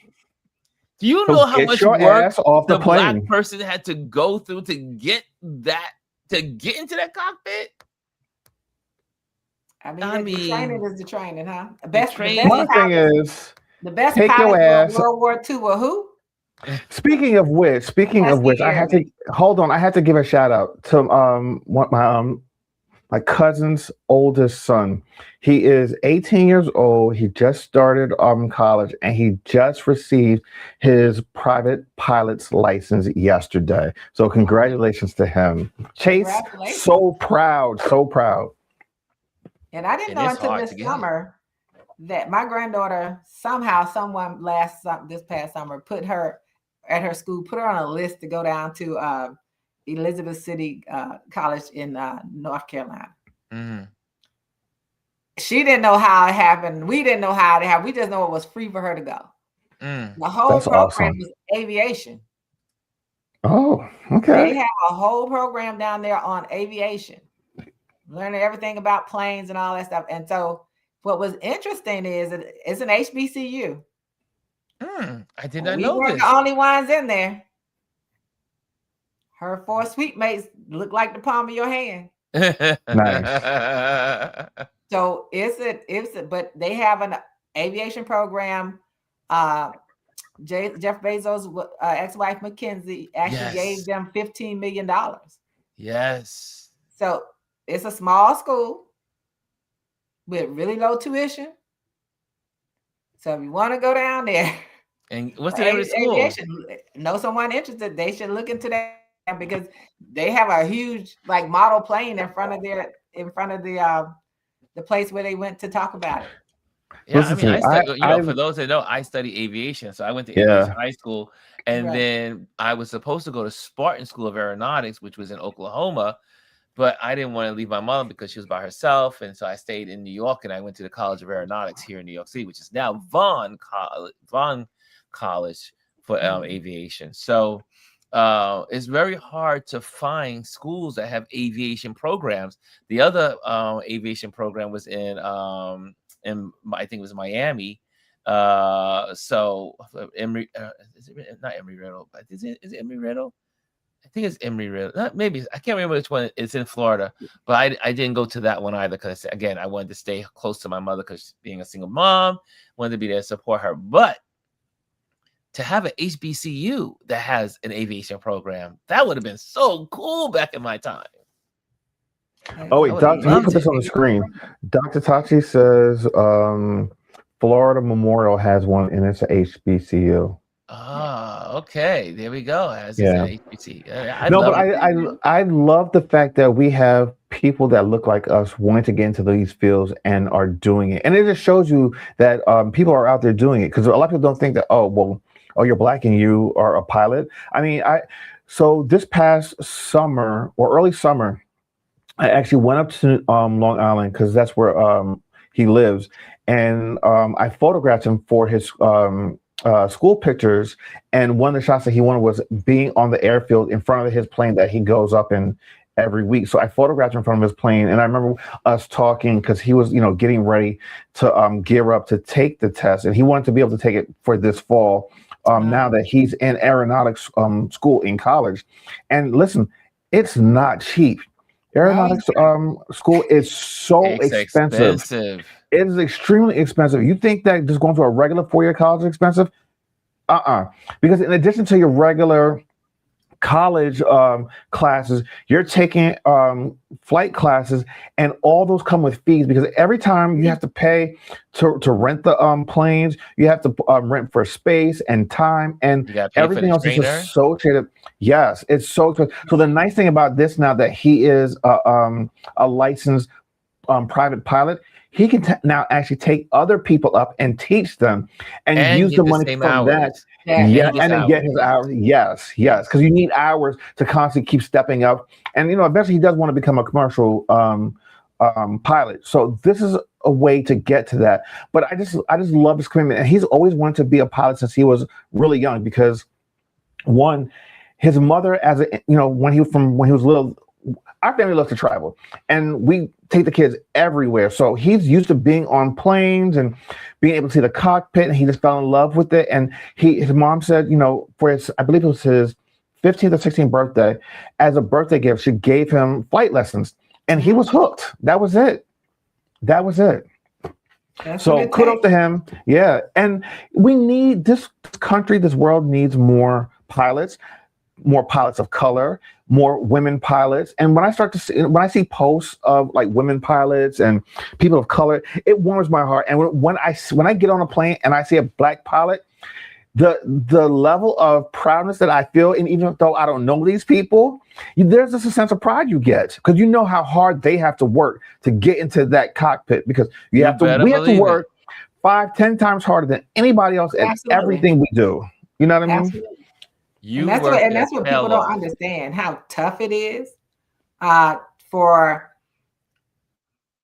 Do you So know how get much your work ass off the black plane. person had to go through to get into that cockpit? I mean, the training is the training, huh? The best My thing is, the best take your pilots ass. World War II were who? Speaking of which, I had to hold on. I had to give a shout out to my cousin's oldest son. He is 18 years old. He just started college, and he just received his private pilot's license yesterday. So congratulations to him, Chase. So proud, so proud. And I didn't know until this summer that my granddaughter someone this past summer put her at her school, put her on a list to go down to Elizabeth City College in North Carolina. Mm-hmm. She didn't know how it happened. We didn't know how it happened. We just know it was free for her to go. The whole program was aviation. Oh, okay. They have a whole program down there on aviation, learning everything about planes and all that stuff. And so what was interesting is it's an HBCU. I did not know We weren't this. the only ones in there. Her 4 suite mates look like the palm of your hand. Nice. So but they have an aviation program. Jeff Bezos' ex-wife Mackenzie actually gave them $15 million. Yes. So it's a small school with really low tuition. So if you want to go down there, and what's the name of the school? Aviation, know someone interested, they should look into that because they have a huge model plane in front of the place where they went to talk about it. Yeah, I mean, for those that know, I study aviation, so I went to aviation high school, and then I was supposed to go to Spartan School of Aeronautics, which was in Oklahoma, but I didn't want to leave my mom because she was by herself, and so I stayed in New York, and I went to the College of Aeronautics here in New York City, which is now Vaughn College for aviation. So it's very hard to find schools that have aviation programs. The other aviation program was in I think it was Miami. So Emory, not Embry-Riddle, but is it Embry-Riddle? I think it's Embry-Riddle. Maybe I can't remember which one. It's in Florida, but I didn't go to that one either because again I wanted to stay close to my mother because being a single mom, wanted to be there to support her. But to have an HBCU that has an aviation program, that would have been so cool back in my time. Oh wait, let me put this on the screen. Dr. Tachi says Florida Memorial has one, and it's a HBCU. Ah, okay. There we go. As HBC. I love the fact that we have people that look like us wanting to get into these fields and are doing it, and it just shows you that people are out there doing it. Because a lot of people don't think that you're black and you are a pilot. I mean, so this past summer or early summer, I actually went up to Long Island because that's where he lives, and I photographed him for his school pictures. And one of the shots that he wanted was being on the airfield in front of his plane that he goes up in every week. So I photographed him in front of his plane, and I remember us talking because he was, getting ready to gear up to take the test, and he wanted to be able to take it for this fall. Now that he's in aeronautics school in college, and listen, it's not cheap. Aeronautics school is so expensive. It is extremely expensive. You think that just going to a regular 4-year college is expensive? Because in addition to your regular college classes, you're taking flight classes, and all those come with fees because every time you have to pay to rent the planes, you have to rent for space and time, and You got to pay for everything the else is trainer. associated. Yes, it's so expensive. So the nice thing about this now that he is a licensed private pilot, he can now actually take other people up and teach them and And use get the the money same from that. hours. Yes. And Yeah, he gets and then get hours. his hours. Yes, yes, Yes. because you need hours to constantly keep stepping up. And eventually he does want to become a commercial pilot. So this is a way to get to that. But I just love his commitment, and he's always wanted to be a pilot since he was really young because one, his mother, as a when he was little, our family loves to travel, and we take the kids everywhere. So he's used to being on planes and being able to see the cockpit, and he just fell in love with it. And his mom said, for his, I believe it was his 15th or 16th birthday, as a birthday gift, she gave him flight lessons, and he was hooked. That was it. That was it. That's what So it kudos takes. to him. Yeah, and we need this country, this world needs more pilots of color, more women pilots. And when I see posts of like women pilots and people of color, it warms my heart. And when I get on a plane and I see a black pilot, the level of proudness that I feel, and even though I don't know these people, there's just a sense of pride you get because you know how hard they have to work to get into that cockpit because You better we have to believe it. work 5-10 times harder than anybody else at Absolutely. everything we do. You know what I mean? Absolutely. You work And your that's what people tail don't off. understand, how tough it is for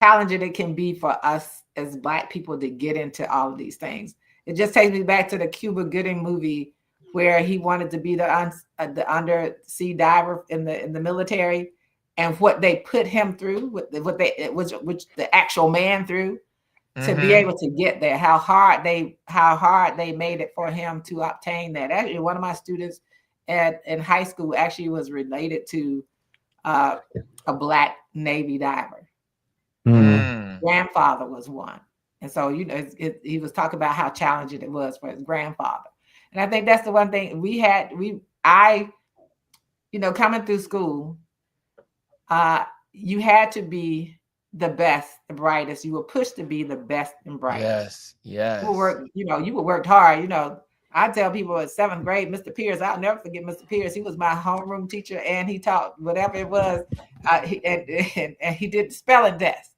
challenging it can be for us as Black people to get into all of these things. It just takes me back to the Cuba Gooding movie where he wanted to be the undersea diver in the military, and what they put him through, which the actual man through to be able to get there, how hard they made it for him to obtain that. Actually, one of my students in high school actually was related to a Black Navy diver. Grandfather was one. And so, he was talking about how challenging it was for his grandfather. And I think that's the one thing coming through school, you had to be the best, the brightest. You were pushed to be the best and brightest. Yes. You would work hard. I tell people in 7th grade, Mr. Pierce, I'll never forget Mr. Pierce. He was my homeroom teacher, and he taught whatever it was. And he did the spelling test.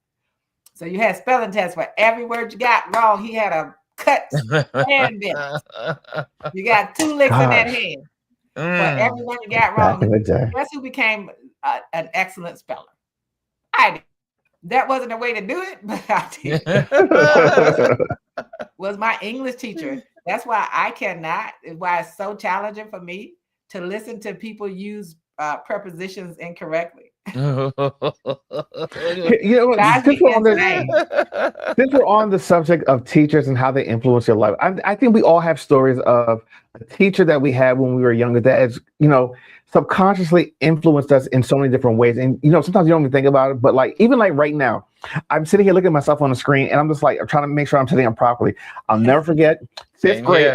So you had spelling tests for every word you got wrong. He had a cut hand in it. You got 2 licks in that hand for every one you got wrong. Back in the day. Guess who became an excellent speller? I did. That wasn't the way to do it, but I did. Was my English teacher. That's why why it's so challenging for me to listen to people use prepositions incorrectly. Since Since we're on the subject of teachers and how they influence your life, I think we all have stories of a teacher that we had when we were younger that has, subconsciously influenced us in so many different ways. And sometimes you don't even think about it, but even right now, I'm sitting here looking at myself on the screen, and I'm just I'm trying to make sure I'm sitting up properly. I'll never forget 5th grade.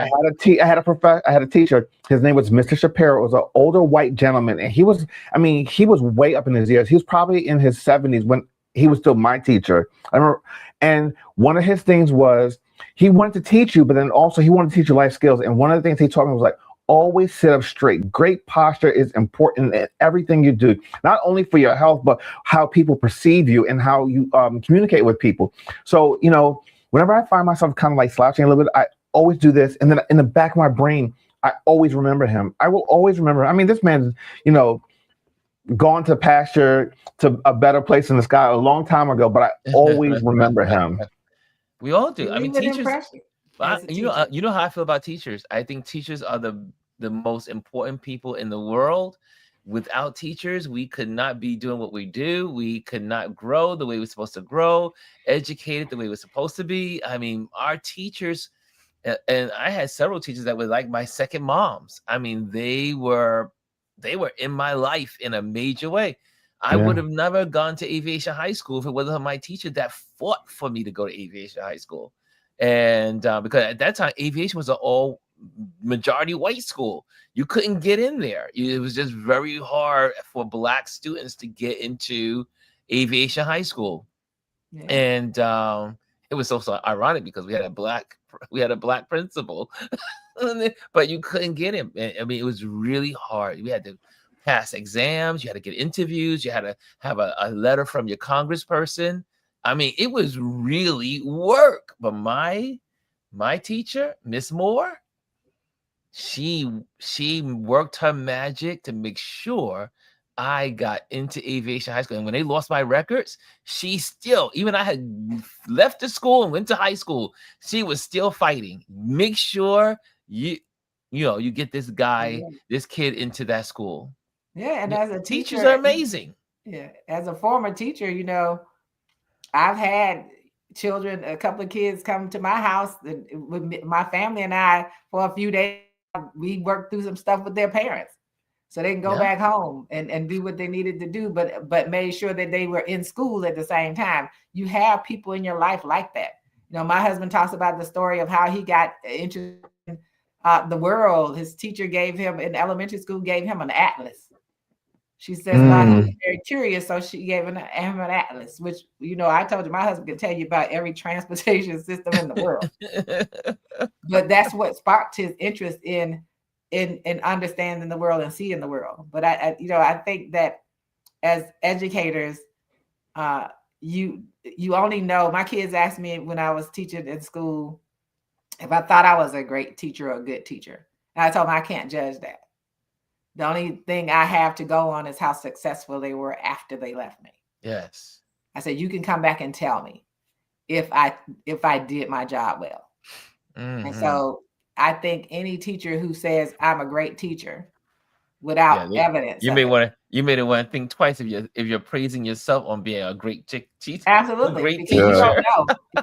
I had a teacher. His name was Mr. Shapiro. It was an older white gentleman, and he was way up in his years. He was probably in his 70s when he was still my teacher. I remember, and one of his things was he wanted to teach you, but then also he wanted to teach you life skills. And one of the things he taught me was always sit up straight. Great posture is important in everything you do, not only for your health, but how people perceive you and how you communicate with people. So, whenever I find myself kind of slouching a little bit, I always do this. And then in the back of my brain, I always remember him. I will always remember. I mean, this man's, gone to pasture to a better place in the sky a long time ago, but I always remember him. We all do. I mean, teachers. You know how I feel about teachers. I think teachers are the most important people in the world. Without teachers, we could not be doing what we do. We could not grow the way we're supposed to grow, educated the way we're supposed to be. I mean, our teachers, and I had several teachers that were like my second moms. I mean, they were in my life in a major way. I would have never gone to aviation high school if it wasn't my teacher that fought for me to go to aviation high school. And because at that time, aviation was an all majority white school. You couldn't get in there. It was just very hard for Black students to get into aviation high school. Yeah. And it was so ironic because we had a black principal, but you couldn't get him. I mean, it was really hard. We had to pass exams, you had to get interviews, you had to have a letter from your congressperson. I mean, it was really work. But my teacher, Miss Moore, she worked her magic to make sure I got into aviation high school. And when they lost my records, she still, even I had left the school and went to high school, she was still fighting. Make sure you get this guy, this kid into that school. Yeah, and as a teachers teacher, are amazing. Yeah, as a former teacher, I've had children, a couple of kids come to my house with my family and I for a few days. We worked through some stuff with their parents so they can go back home and do what they needed to do, but made sure that they were in school at the same time. You have people in your life like that. My husband talks about the story of how he got interested in the world. His teacher gave him in elementary school, gave him an atlas. She says, he was very curious, so she gave him an atlas, which, I told you my husband could tell you about every transportation system in the world. But that's what sparked his interest in understanding the world and seeing the world. But I think that as educators, you only know. My kids asked me when I was teaching in school if I thought I was a great teacher or a good teacher, and I told them I can't judge that. The only thing I have to go on is how successful they were after they left me. Yes. I said, you can come back and tell me if I did my job well. Mm-hmm. And so I think any teacher who says I'm a great teacher without evidence. You may want to think twice if you're praising yourself on being a great teacher. Absolutely. Great teacher. You don't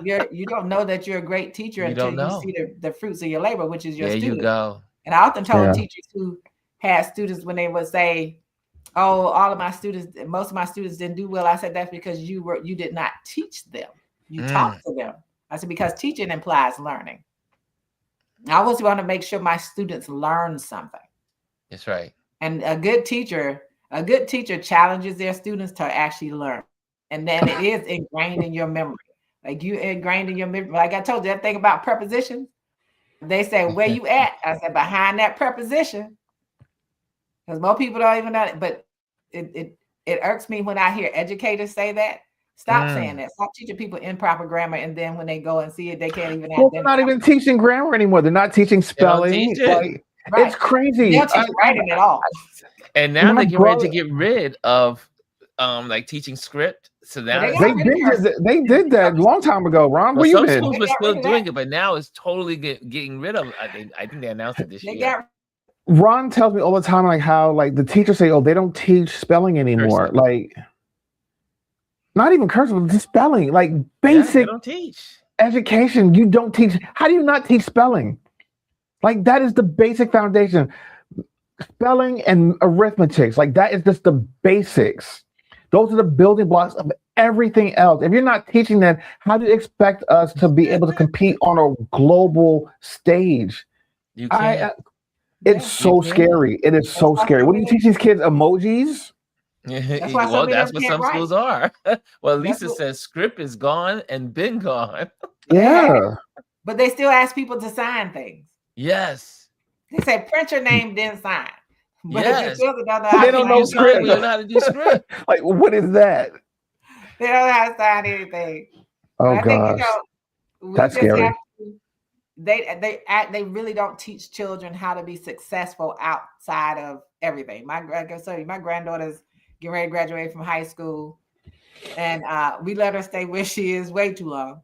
know. You don't know that you're a great teacher until you see the fruits of your labor, which is your students. There you go. And I often told teachers who had students when they would say, "Oh, most of my students didn't do well." I said, "That's because you did not teach them. You talked to them." I said, because teaching implies learning. I always want to make sure my students learn something. That's right. And a good teacher challenges their students to actually learn. And then it is ingrained in your memory. Like you ingrained in your memory. Like I told you that thing about prepositions. They say, "Where you at?" I said, "Behind that preposition." Because most people don't even know it, but it irks me when I hear educators say that. Stop saying that. Stop teaching people improper grammar, and then when they go and see it, they can't even. Well, they're not even teaching grammar anymore. They're not teaching spelling. It's crazy. They don't teach writing at all. And now they're getting ready to get rid of like teaching script. So now they did that a long time ago. Ron, where you been? Some schools were still doing it, but now it's totally getting rid of it. I think they announced it this year. Ron tells me all the time, like how like the teachers say, "Oh, they don't teach spelling anymore." Cursive. Like, not even cursive, just spelling. Like basic don't teach education. You don't teach. How do you not teach spelling? Like that is the basic foundation. Spelling and arithmetic. Like that is just the basics. Those are the building blocks of everything else. If you're not teaching that, how do you expect us to be able to compete on a global stage? You can't. It's so scary. It is so scary. What do you teach these kids? Emojis? That's what some schools are. Well, Lisa says script is gone and been gone. Yeah. But they still ask people to sign things. Yes. They say print your name, then sign. But yes. They don't know script. We don't know how to do script. Like, what is that? They don't know how to sign anything. Oh, gosh. That's scary. They really don't teach children how to be successful outside of everything. My granddaughter's getting ready to graduate from high school, and we let her stay where she is way too long.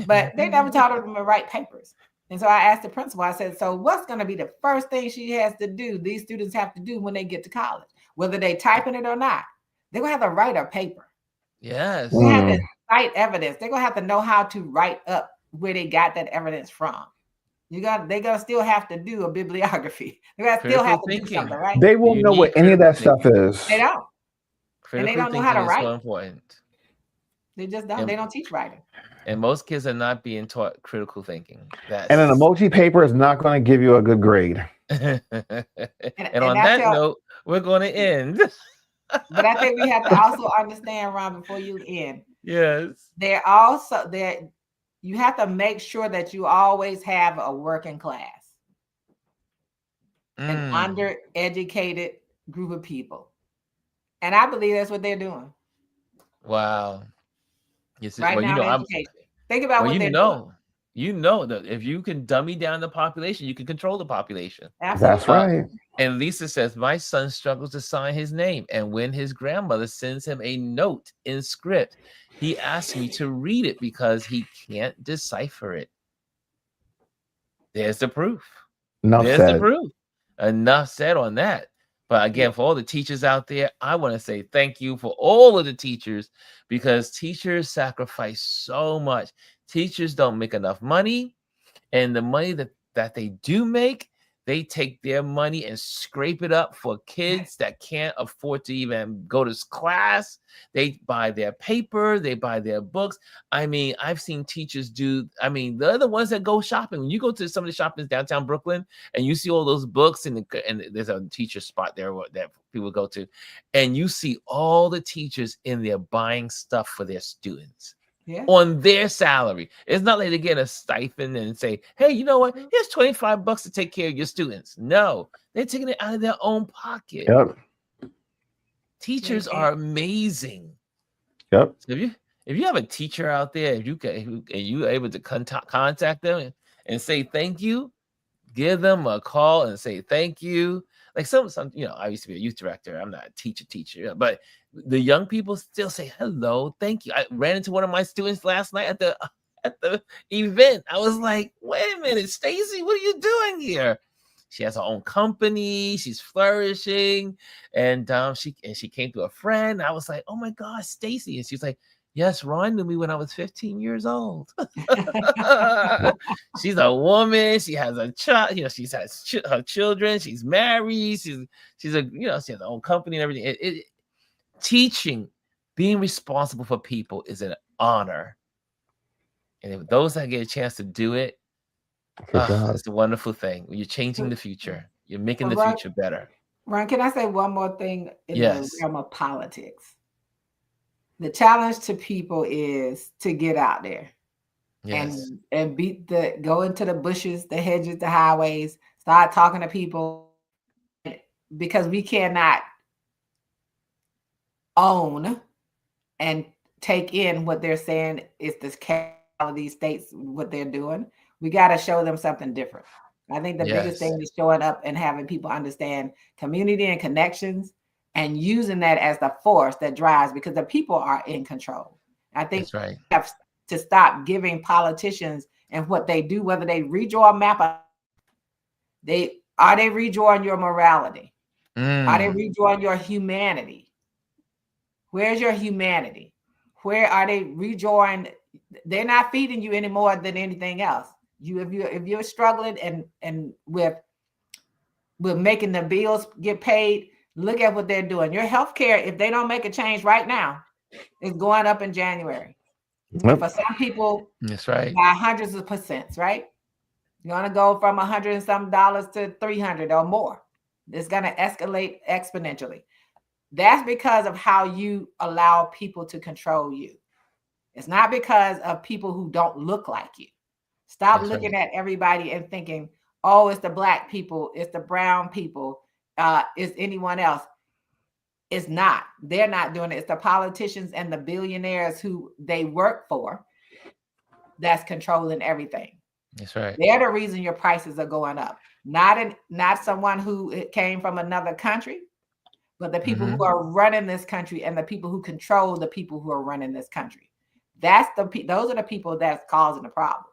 But they never taught her to write papers. And so I asked the principal, I said, "So what's going to be the first thing she has to do, these students have to do when they get to college, whether they typing it or not? They're going to have to write a paper." Yes. They have to cite evidence. They're going to have to know how to write up where they got that evidence from. They're gonna still have to do a bibliography. They're gonna still have to do something, right? They won't know what any of that stuff is. They don't. And they don't know how to write. So important. They just don't. And, They don't teach writing. and most kids are not being taught critical thinking. And an That's emoji paper is not going to give you a good grade. and And on I that tell, note, we're going to end. but I think we have to also understand, Ron, before you end, Yes. they're also there. You have to make sure that you always have a working class, an undereducated group of people. And I believe that's what they're doing Wow. Yes. right Well, now in education. Think about well, what they're doing. you know that if you can dummy down the population, you can control the population. That's Absolutely. right. And Lisa says, my son struggles to sign his name. And when his grandmother sends him a note in script, he asks me to read it because he can't decipher it. There's the proof. Enough There's the said. proof. Enough said on that. But again, for all the teachers out there, I want to say thank you for all of the teachers, because teachers sacrifice so much. Teachers don't make enough money, and the money that they do make, they take their money and scrape it up for kids that can't afford to even go to class. They buy their paper, they buy their books. I mean, I've seen teachers do, I mean, they're the ones that go shopping. When you go to some of the shoppings downtown Brooklyn and you see all those books, and there's a teacher spot there that people go to, and you see all the teachers in there buying stuff for their students. Yeah. On their salary. It's not like they get a stipend and say, hey, you know what? Here's $25 to take care of your students. No, they're taking it out of their own pocket. Yep. Teachers are amazing. Yep. So if you have a teacher out there, if you can, and you are able to contact them and say thank you, give them a call and say thank you. Like some, you know, I used to be a youth director. I'm not a teacher, but the young people still say hello, thank you. I ran into one of my students last night at the event. I was like, wait a minute, Stacy, what are you doing here? She has her own company. She's flourishing, and she came to a friend. I was like, oh my gosh, Stacy, and she's like, yes, Ron knew me when I was 15 years old. She's a woman. She has a child. You know, she has her children. She's married. She's a, you know, she has her own company and everything. Teaching, being responsible for people is an honor. And if those that get a chance to do it, it's a wonderful thing. You're changing the future. You're making the future better. Ron, can I say one more thing in Yes. the realm of politics? The challenge to people is to get out there. Yes. And go into the bushes, the hedges, the highways, start talking to people, because we cannot own and take in what they're saying is this of these states, what they're doing. We got to show them something different. I think the biggest thing is showing up and having people understand community and connections, and using that as the force that drives, because the people are in control. I think that's right. We have to stop giving politicians and what they do, whether they redraw a map, are they redrawing your morality? Are they redrawing your humanity? Where's your humanity? Where are they redrawing? They're not feeding you any more than anything else. If you're struggling and with making the bills get paid, look at what they're doing. Your healthcare, if they don't make a change right now, is going up in January. For some people, that's right, by hundreds of percents, right? You're gonna go from $100 and some to $300 or more. It's gonna escalate exponentially. That's because of how you allow people to control you. It's not because of people who don't look like you. Stop looking at everybody and thinking, oh, it's the Black people, it's the brown people, it's anyone else. It's not. They're not doing it. It's the politicians and the billionaires who they work for that's controlling everything. That's right. They're the reason your prices are going up. Not someone who came from another country, but the people who are running this country and the people who control the people who are running this country. Those are the people that's causing the problem.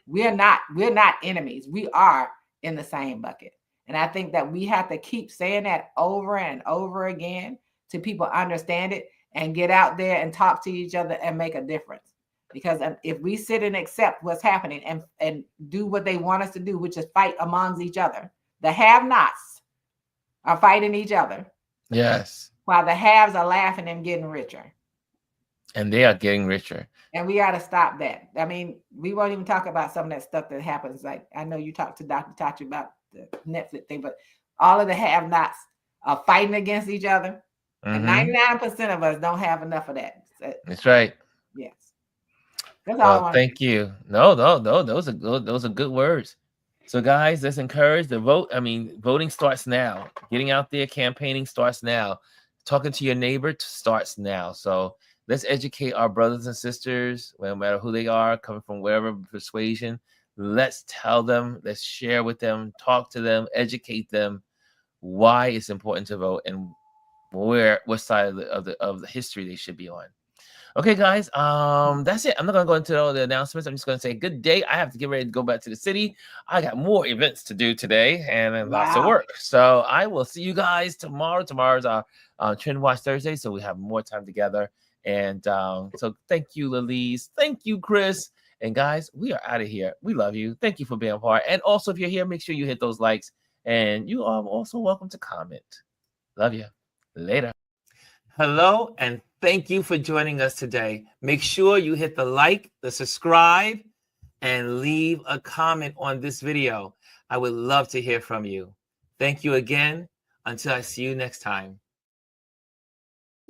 We're not enemies. We are in the same bucket. And I think that we have to keep saying that over and over again to people understand it and get out there and talk to each other and make a difference. Because if we sit and accept what's happening and do what they want us to do, which is fight amongst each other, the have-nots are fighting each other. Yes. While the haves are laughing and getting richer. And they are getting richer. And we got to stop that. I mean, we won't even talk about some of that stuff that happens. Like, I know you talked to Dr. Tachi about the Netflix thing, but all of the have-nots are fighting against each other. And 99% of us don't have enough of that. So, that's right. yes. That's all I Well, want. thank you. No, those are good words. So, guys, let's encourage the vote. I mean, voting starts now. Getting out there, campaigning starts now. Talking to your neighbor starts now. So let's educate our brothers and sisters, no matter who they are, coming from wherever persuasion. Let's tell them, let's share with them, talk to them, educate them why it's important to vote and what side of the history they should be on. Okay, guys, that's it. I'm not gonna go into all the announcements. I'm just gonna say good day. I have to get ready to go back to the city. I got more events to do today and lots of work. So I will see you guys tomorrow. Tomorrow's our Trend Watch Thursday, so we have more time together. And so thank you, Lalise. Thank you, Chris. And guys, we are out of here. We love you. Thank you for being a part. And also, if you're here, make sure you hit those likes. And you are also welcome to comment. Love you. Later. Hello, and thank you for joining us today. Make sure you hit the like, the subscribe, and leave a comment on this video. I would love to hear from you. Thank you again. Until I see you next time.